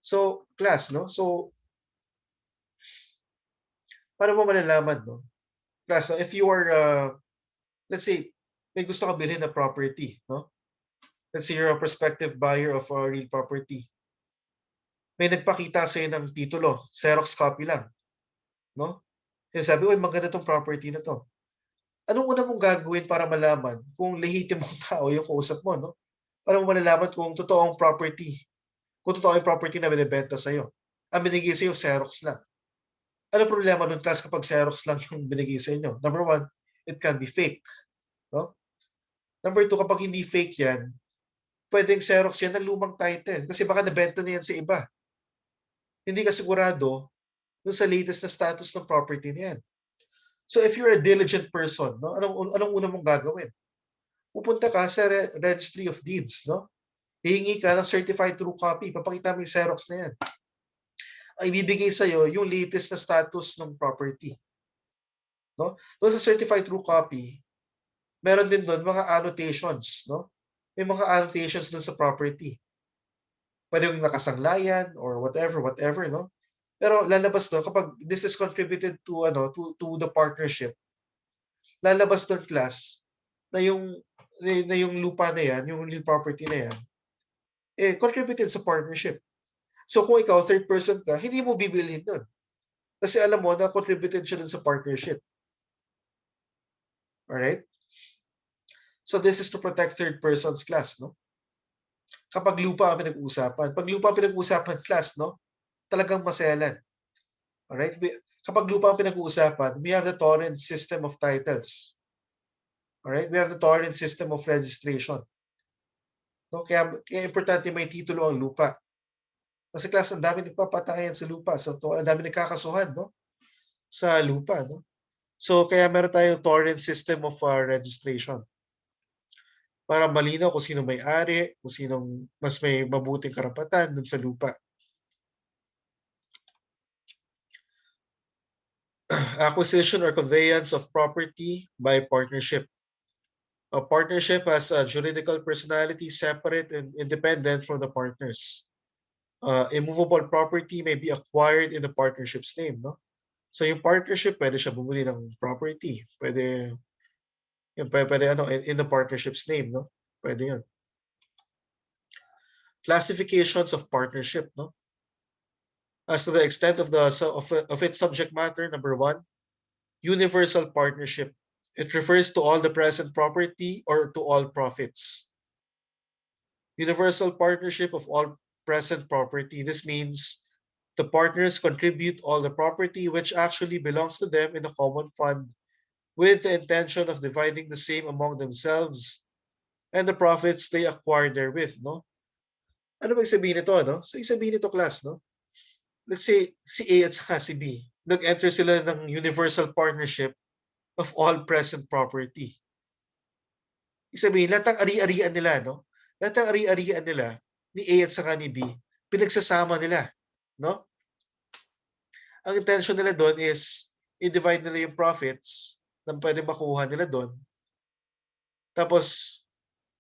So, class, no? So, paano mo malalaman, no? Class, no? If you are, let's say, may gusto ka bilhin na property, no? Let's say you're a prospective buyer of a real property. May nagpakita sa'yo ng titulo, Xerox copy lang, no? Kaya sabi, uy, maganda tong property na to. Anong una mong gagawin para malaman kung lehitimong tao yung kausap mo, no? Para mo malalaman kung totoong property, kung totoo yung property na binibenta sa'yo. Ang binigay sa'yo, Xerox lang. Ano problema nun, class, kapag Xerox lang yung binigay sa inyo? Number one, it can be fake. No? Number two, kapag hindi fake yan, pwedeng Xerox yan ng lumang title. Kasi baka nabenta na yan sa iba. Hindi ka sigurado dun sa latest na status ng property na yan. So if you're a diligent person, no, anong una mong gagawin? Pupunta ka sa Registry of Deeds, no? Hihingi ka ng certified true copy. Papakita mo yung Xerox na yan. Ay ibibigay sa'yo yung latest na status ng property. No? Doon sa certified true copy, meron din doon mga annotations. No? May mga annotations doon sa property. Pwede yung nakasanglayan or whatever, no? Pero lalabas doon kapag this is contributed to the partnership. Lalabas doon, class, na yung lupa na yan, yung real property na yan, contributed sa partnership. So kung ikaw, third person ka, hindi mo bibilhin nun. Kasi alam mo na contributed siya dun sa partnership. Alright? So this is to protect third persons, class, no? Kapag lupa ang pinag-uusapan. Pag lupa ang pinag-uusapan, class, no? Talagang maselan. Alright? Kapag lupa ang pinag-uusapan, we have the torrent system of titles. Alright? We have the torrent system of registration. No? Kaya importante may titulo ang lupa. Kasi class, ang dami nagpapatayan sa lupa. So, ang dami nagkakasuhan, no? Sa lupa, no? So, kaya meron tayong torrent system of registration. Para malinaw kung sino may-ari, kung sinong mas may mabuting karapatan dun sa lupa. Acquisition or conveyance of property by partnership. A partnership has a juridical personality separate and independent from the partners. Immovable property may be acquired in the partnership's name. No? So yung partnership, pwede siya bumili ng property. Pwede, pwede ano, in the partnership's name, no? Pwede yun. Classifications of partnership, no? As to the extent of its subject matter, number one, universal partnership. It refers to all the present property or to all profits. Universal partnership of all present property. This means the partners contribute all the property which actually belongs to them in a common fund with the intention of dividing the same among themselves and the profits they acquire therewith, no? Ano ba sabihin nito, no? So, sabihin nito, class, no? Let's say, si A at saka si B, nag-enter sila ng universal partnership of all present property. Sabihin, lahat ng ari-arian nila, no? Lahat ng ari-arian nila, ni A at saka ni B, pinagsasama nila, no? Ang intention nila doon is, i-divide nila yung profits na pwede makuha nila doon. Tapos,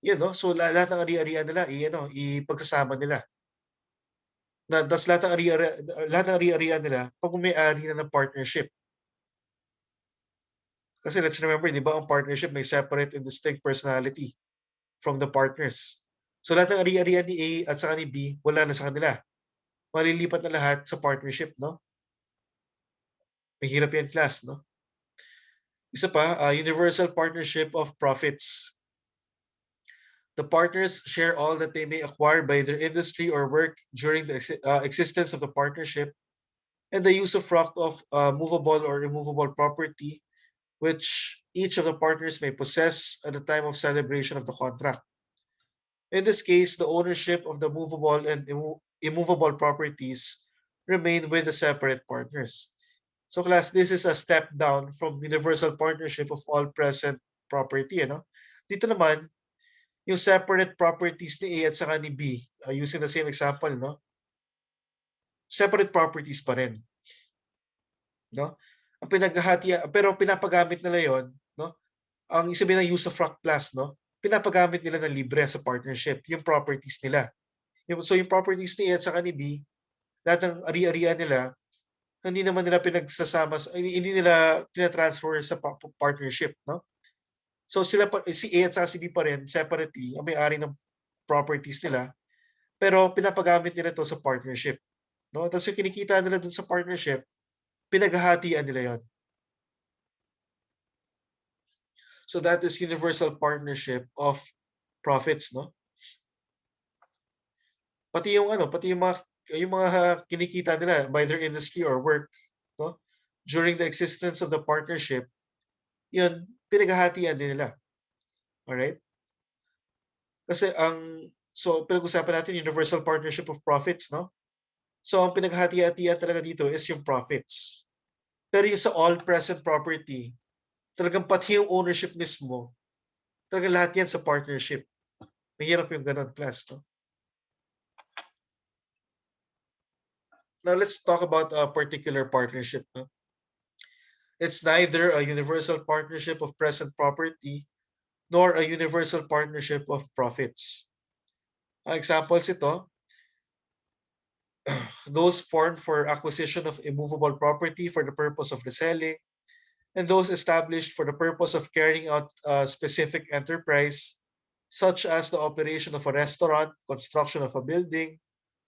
yun, no? So, lahat ng ari-arian nila, ipagsasama nila. Tapos lahat ng ari-arian nila, pag may-ari na ng partnership. Kasi let's remember, di ba, ang partnership may separate and distinct personality from the partners. So lahat ng ari-arian ni A at saka ni B, wala na sa kanila. Malilipat na lahat sa partnership, no? Mahirap yan, class, no? Isa pa, universal partnership of profits. The partners share all that they may acquire by their industry or work during the existence of the partnership, and the use of movable or immovable property which each of the partners may possess at the time of celebration of the contract. In this case, the ownership of the movable and immovable properties remain with the separate partners. So class, this is a step down from universal partnership of all present property. Ano? Dito naman, yung separate properties ni A at saka ni B, using the same example, no? Separate properties pa rin. No? Ang pero pinapagamit nila yon, no? Ang sabihin ng use of class, no? Pinapagamit nila ng libre sa partnership, yung properties nila. So yung properties ni A at saka ni B, lahat ng ari-arian nila, hindi naman nila pinagsasama, hindi nila tinatransfer sa partnership, no? So sila si A at saka si B pa rin separately ang may-ari ng properties nila, pero pinapagamit nila to sa partnership, no? Tapos yung kinikita nila dun sa partnership, pinaghahatian nila yon. So that is universal partnership of profits, no? Pati yung mga kinikita nila by their industry or work, no? During the existence of the partnership, yun, pinaghahatian din nila. Alright? Kasi pinag-usapan natin universal partnership of profits, no? So ang pinaghahati-hatian talaga dito is yung profits. Pero yung sa all present property, talagang pati yung ownership mismo, talagang lahat yan sa partnership. Mahirap yung ganun, class, no? Now let's talk about a particular partnership, no? It's neither a universal partnership of present property nor a universal partnership of profits. Examples ito, those formed for acquisition of immovable property for the purpose of reselling, and those established for the purpose of carrying out a specific enterprise, such as the operation of a restaurant, construction of a building,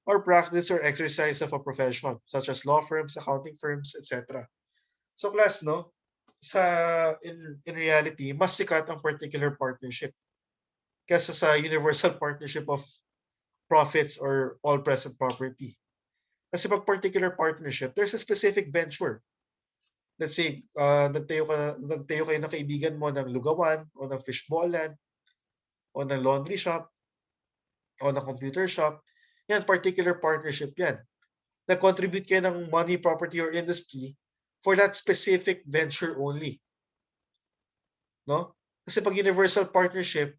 or practice or exercise of a profession, such as law firms, accounting firms, etc. So class, no? In reality, mas sikat ang particular partnership kaysa sa universal partnership of profits or all present property. Kasi pag particular partnership, there's a specific venture. Let's say, nagtayo kayo ng kaibigan mo ng lugawan o ng fishballan o ng laundry shop o ng computer shop. Yan, particular partnership yan. Nag-contribute kayo ng money, property, or industry for that specific venture only. No? Kasi pag universal partnership,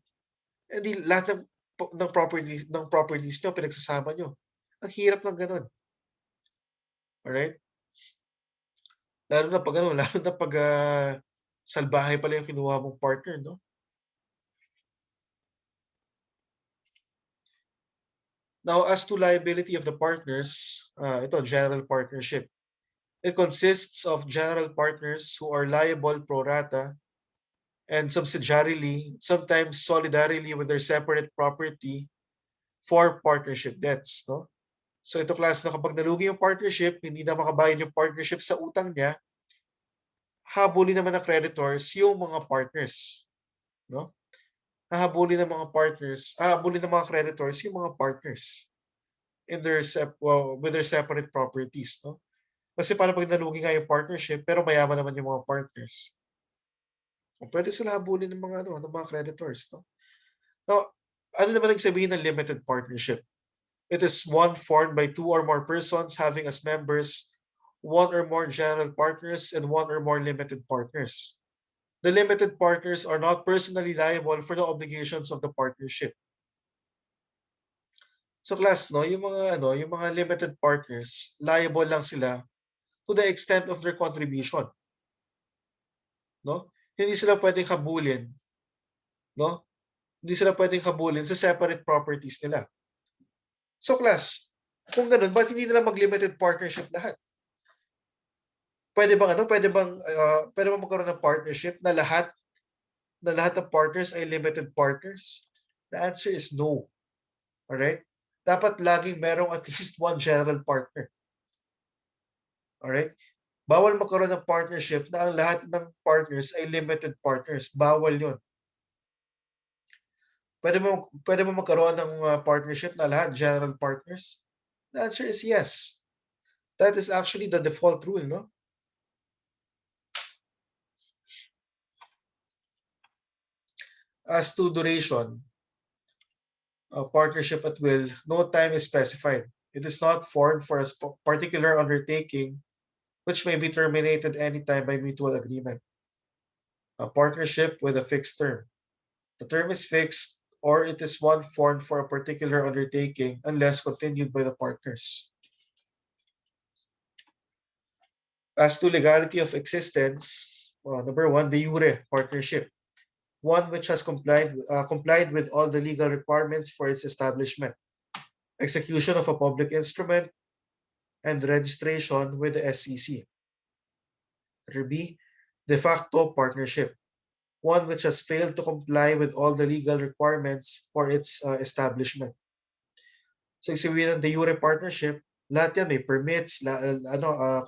hindi lahat ng properties nyo, pinagsasama nyo. Ang hirap ng ganun. Alright? Lalo na pag salbahe pala yung kinuha mong partner, no? Now, as to liability of the partners, ito, general partnership. It consists of general partners who are liable pro rata and subsidiarily, sometimes solidarily with their separate property for partnership debts. No? So ito class na kapag nalugi yung partnership, hindi na makabayad yung partnership sa utang niya, habulin naman ng creditors yung mga partners. No? Hahabulin ng mga partners, hahabulin ng mga creditors yung mga partners in their with their separate properties. No? Kasi para pag nalugi nga yung partnership, pero mayaman naman yung mga partners, pwede sila habulin ng mga, ng mga creditors. No? Now, ano naman nagsabihin ng limited partnership? It is one formed by two or more persons having as members one or more general partners and one or more limited partners. The limited partners are not personally liable for the obligations of the partnership. So class, no, yung mga limited partners, liable lang sila to the extent of their contribution. No? Hindi sila pwedeng habulin, no? Hindi sila pwedeng habulin sa separate properties nila. So class, kung ganun, ba't hindi nila mag-limited partnership lahat? Pwede bang pwede bang magkaroon ng partnership na lahat ng partners ay limited partners? The answer is no. All right? Dapat laging merong at least one general partner. All right? Bawal magkaroon ng partnership na ang lahat ng partners ay limited partners. Bawal 'yon. Pwede mo magkaroon ng partnership na lahat general partners? The answer is yes. That is actually the default rule, no? As to duration, partnership at will, no time is specified. It is not formed for a particular undertaking which may be terminated anytime by mutual agreement. A partnership with a fixed term. The term is fixed or it is one formed for a particular undertaking unless continued by the partners. As to legality of existence, number one, de jure partnership. One which has complied with all the legal requirements for its establishment, execution of a public instrument, and registration with the SEC. Letter B, de facto partnership. One which has failed to comply with all the legal requirements for its establishment. So, sabihin ng de jure partnership, lahat yan may permits,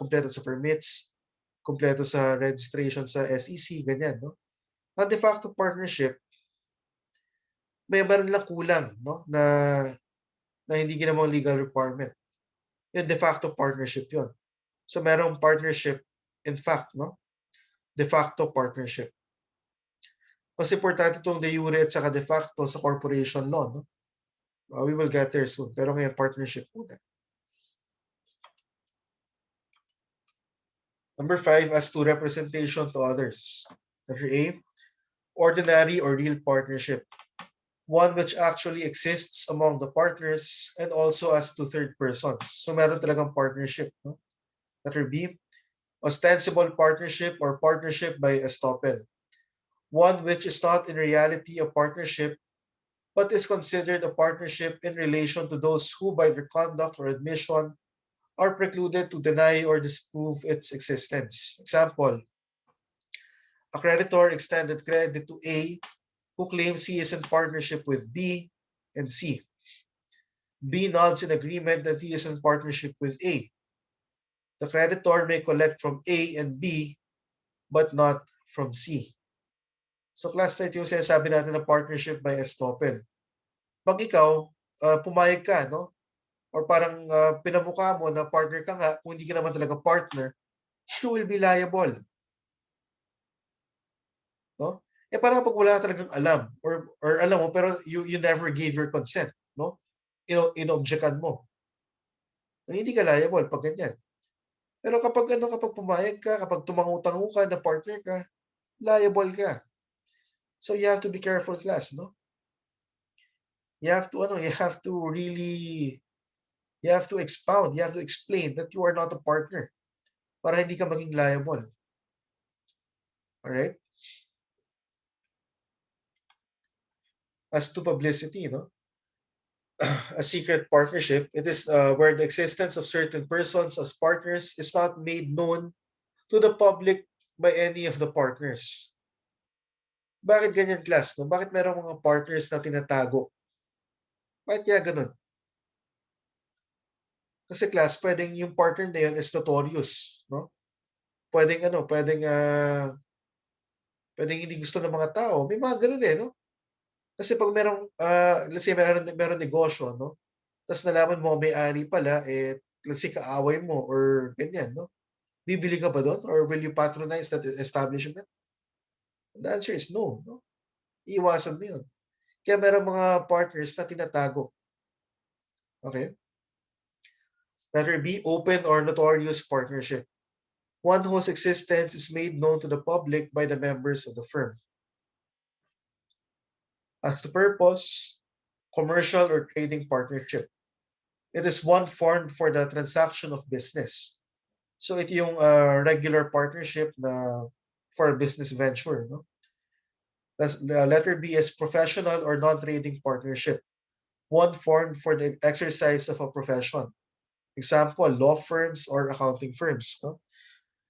kompleto sa permits, kompleto sa registration sa SEC, ganyan, no? Ang de facto partnership, meron lang kulang, no, na hindi ginawang legal requirement. Yung de facto partnership yon. So merong partnership in fact, no? De facto partnership. Mas importante itong de jure at saka de facto sa corporation law, no? We will get there soon. Pero ngayon, partnership muna. Number 5, as to representation to others. Letter A, ordinary or real partnership. One which actually exists among the partners and also as to third persons. So meron talagang partnership. No? Letter B, ostensible partnership or partnership by estoppel. One which is not in reality a partnership but is considered a partnership in relation to those who by their conduct or admission are precluded to deny or disprove its existence. Example, a creditor extended credit to A who claims he is in partnership with B and C. B nods in agreement that he is in partnership with A. The creditor may collect from A and B but not from C. So class na ito yung sinasabi natin na partnership by estoppel. Pag ikaw, pumayag ka, no? Or parang pinamukha mo na partner ka nga, kung hindi ka naman talaga partner, you will be liable. No? Parang pag wala talagang alam or alam mo pero you never gave your consent, no? Inobjectan mo. Hindi ka liable pag ganyan. Pero kapag kapag pumayag ka, kapag tumangutang ka na partner ka, liable ka. So you have to be careful, class, no? You have to expound, you have to explain that you are not a partner para hindi ka maging liable. All right? As to publicity, no? a secret partnership, it is where the existence of certain persons as partners is not made known to the public by any of the partners. Bakit ganyan, class? No? Bakit merong mga partners na tinatago? Bakit kaya ganun? Kasi class, pwedeng yung partner na yun is notorious, no? Pwedeng pwedeng hindi gusto ng mga tao. May mga ganun no? Kasi pag merong, let's say meron negosyo, no? Tapos nalaman mo may-ari pala, let's say kaaway mo or ganyan, no? Bibili ka ba doon? Or will you patronize that establishment? The answer is no, no? Iiwasan mo yun. Kaya meron mga partners na tinatago. Okay? Letter B, open or notorious partnership. One whose existence is made known to the public by the members of the firm. As the purpose, commercial or trading partnership. It is one formed for the transaction of business. So ito yung regular partnership na for a business venture. No? The letter B is professional or non-trading partnership. One formed for the exercise of a profession. Example, law firms or accounting firms. No?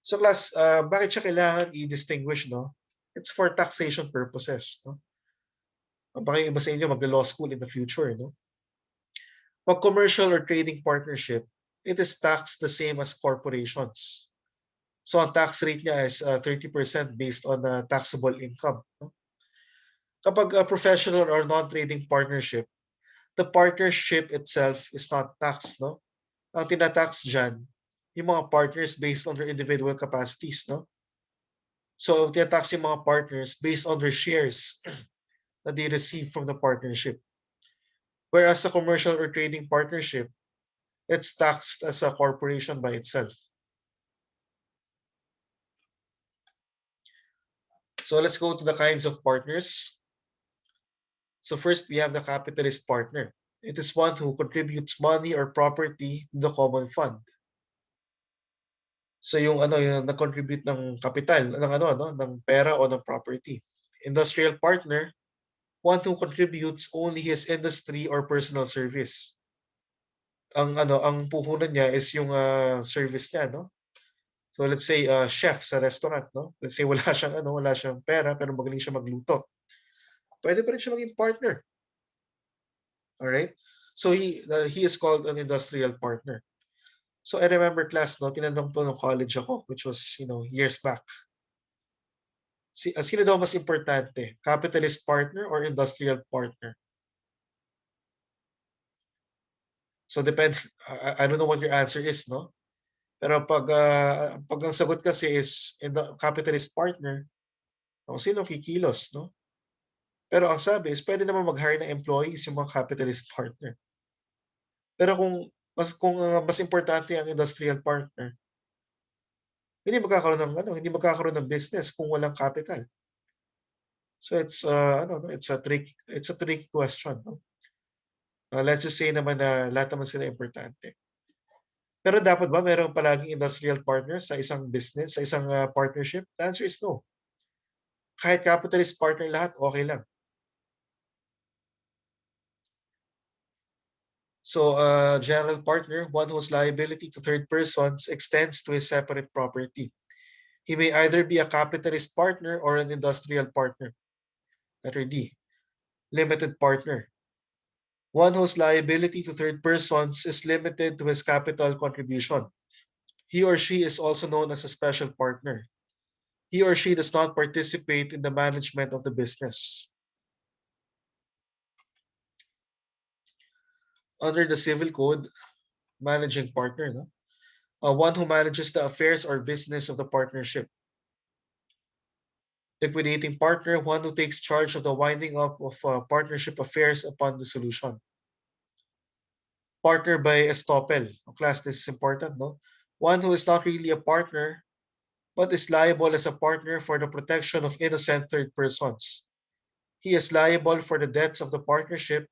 So class, bakit siya kailangan i-distinguish? No? It's for taxation purposes. No? Baka yung iba sa inyo mag-law school in the future. No? Pag commercial or trading partnership, it is taxed the same as corporations. So ang tax rate niya is 30% based on taxable income. No? Kapag professional or non-trading partnership, the partnership itself is not taxed. No? Ang tinatax dyan, yung mga partners based on their individual capacities. No? So tinatax yung mga partners based on their shares that they receive from the partnership. Whereas a commercial or trading partnership, it's taxed as a corporation by itself. So let's go to the kinds of partners. So first, we have the capitalist partner. It is one who contributes money or property to the common fund. So yung yung nag-contribute ng kapital, ng pera o ng property. Industrial partner, one who contributes only his industry or personal service. Ang puhunan niya is yung service niya, no? So let's say chef sa restaurant, no? Let's say wala siyang pera pero magaling siya magluto. Pwede pa rin siya maging partner. All right? So he is called an industrial partner. So I remember class, no, tinanong po ng college ako, which was, years back. Sino daw mas importante? Capitalist partner or industrial partner? So depende, I don't know what your answer is, no? Pero pag ang sagot kasi is in the capitalist partner, sino kikilos, no? Pero ang sabi is pwede naman mag-hire ng employees yung mga capitalist partner. Pero kung mas importante ang industrial partner, hindi magkakaroon ng business kung walang capital. So it's it's a tricky question, no? Let's just say naman na lahat naman sila importante. Pero dapat ba mayroong palaging industrial partner sa isang business, sa isang partnership? The answer is no. Kahit capitalist partner lahat, okay lang. So general partner, one whose liability to third persons extends to his separate property. He may either be a capitalist partner or an industrial partner. Letter D, limited partner. One whose liability to third persons is limited to his capital contribution. He or she is also known as a special partner. He or she does not participate in the management of the business. Under the Civil Code, managing partner, no? One who manages the affairs or business of the partnership. Liquidating partner, one who takes charge of the winding up of partnership affairs upon dissolution. Partner by estoppel. Class, this is important, no? One who is not really a partner, but is liable as a partner for the protection of innocent third persons. He is liable for the debts of the partnership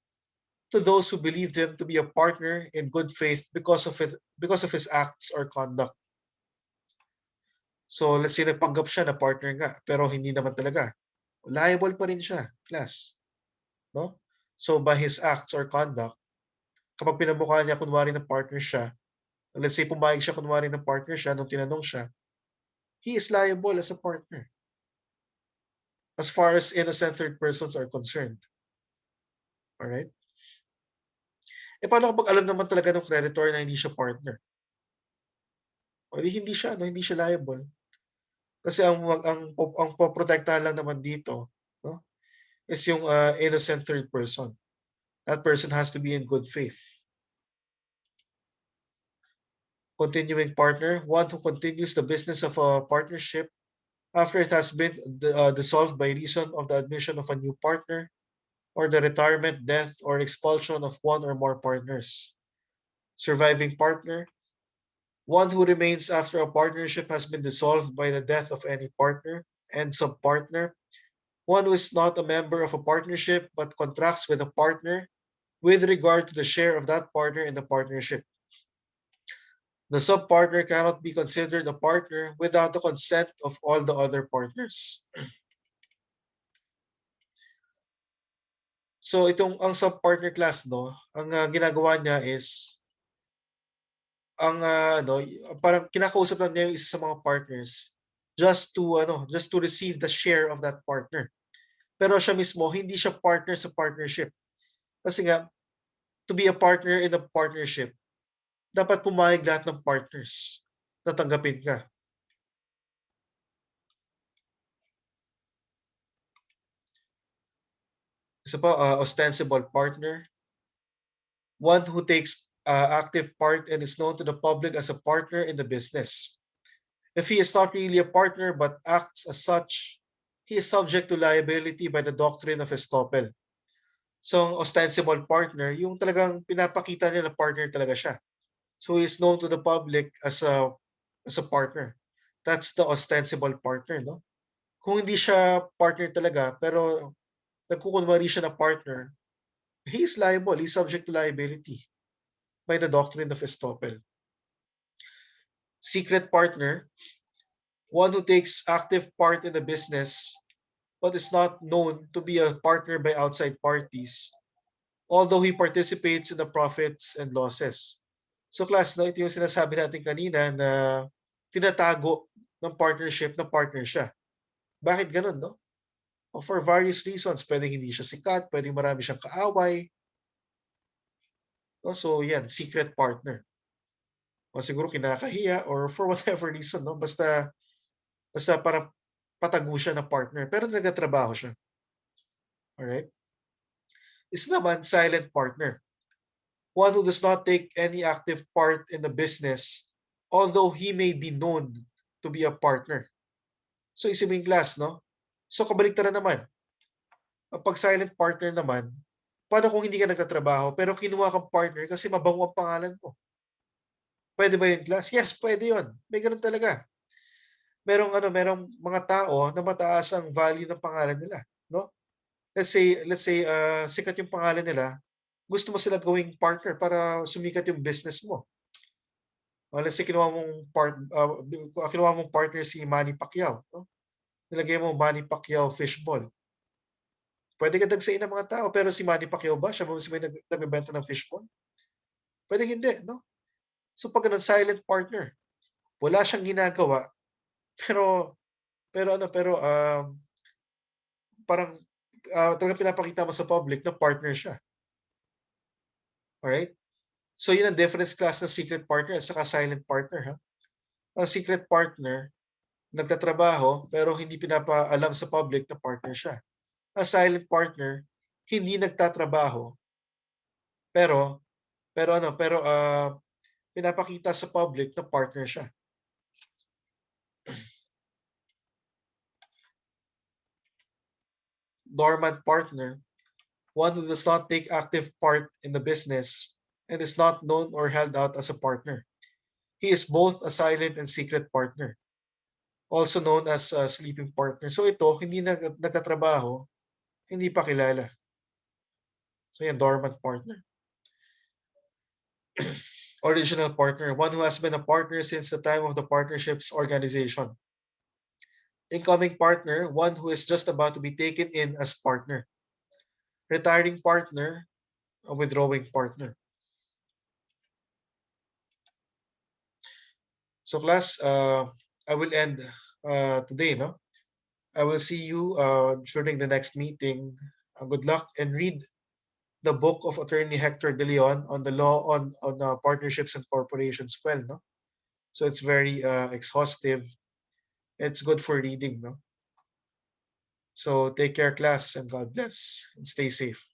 to those who believed him to be a partner in good faith because of his acts or conduct. So let's say nagpanggap siya na partner nga, pero hindi naman talaga. Liable pa rin siya, class. No? So by his acts or conduct, Kapag pinamukha niya kunwari na partner siya, let's say pumayag siya kunwari na partner siya nung tinanong siya, he is liable as a partner as far as innocent third persons are concerned. Alright? Paano kapag alam naman talaga ng creditor na hindi siya partner? O di hindi siya, no, hindi siya liable. Kasi ang poprotektahan lang naman dito, no, is yung innocent third person. That person has to be in good faith. Continuing partner, one who continues the business of a partnership after it has been dissolved by reason of the admission of a new partner or the retirement, death, or expulsion of one or more partners. Surviving partner, one who remains after a partnership has been dissolved by the death of any partner and subpartner. One who is not a member of a partnership but contracts with a partner with regard to the share of that partner in the partnership. The subpartner cannot be considered a partner without the consent of all the other partners. So ang subpartner class, no, ang ginagawa niya is parang kinakausap lang niya yung isa sa mga partners just to receive the share of that partner. Pero siya mismo hindi siya partner sa partnership. Kasi nga to be a partner in a partnership, dapat pumayag lahat ng partners na tanggapin ka. Isa pa, ostensible partner, one who takes active part and is known to the public as a partner in the business. If he is not really a partner but acts as such, he is subject to liability by the doctrine of estoppel. So, ang ostensible partner, yung talagang pinapakita niya na partner talaga siya. So, he is known to the public as a partner. That's the ostensible partner, no? Kung hindi siya partner talaga, pero nagkukunwari siya na partner, he is liable. He's subject to liability by the doctrine of estoppel. Secret partner, one who takes active part in the business but is not known to be a partner by outside parties, although he participates in the profits and losses. So class, no, ito yung sinasabi natin kanina na tinatago ng partnership na partner siya. Bakit ganun, no? For various reasons. Pwedeng hindi siya sikat, pwedeng marami siyang kaaway. So yan, secret partner. O siguro kinakahiya or for whatever reason, no? Basta para patago siya na partner. Pero nagtatrabaho siya. Alright? Isa naman, silent partner. One who does not take any active part in the business, although he may be known to be a partner. So isipin class, no? So kabaliktaran naman. Pag silent partner naman, paano kung hindi ka nagtatrabaho pero kinuha kang partner kasi mabango ang pangalan mo? Pwede ba yun, class? Yes, pwede yun. May ganun talaga. Merong mga tao na mataas ang value ng pangalan nila, no? Let's say sikat yung pangalan nila, gusto mo sila gawing partner para sumikat yung business mo. Let's say kinuha mong partner si Manny Pacquiao, no? Nilagay mo Manny Pacquiao fishball. Pwede ka dagsain ng mga tao, pero si Manny Pacquiao ba, siya ba mismo yung nagbebenta ng fishball? Pwede hindi, no? So pag ganun, silent partner, wala siyang ginagawa, pero parang talagang pinapakita mo sa public na partner siya. Alright? So yun ang difference class ng secret partner at saka silent partner. Ha? Ang secret partner, nagtatrabaho pero hindi pinapaalam sa public na partner siya. Ang silent partner, hindi nagtatrabaho pero pinapakita sa public na partner siya. Dormant partner, one who does not take active part in the business and is not known or held out as a partner. He is both a silent and secret partner, also known as a sleeping partner. So ito, hindi nagtatrabaho, hindi pa kilala. So yan, dormant partner. Original partner, one who has been a partner since the time of the partnership's organization. Incoming partner, one who is just about to be taken in as partner. Retiring partner, a withdrawing partner. So class, I will end today, no? I will see you during the next meeting. Good luck and read the book of Attorney Hector De Leon on the law on partnerships and corporations. Well, no, so it's very exhaustive. It's good for reading, no. So take care, class, and God bless and stay safe.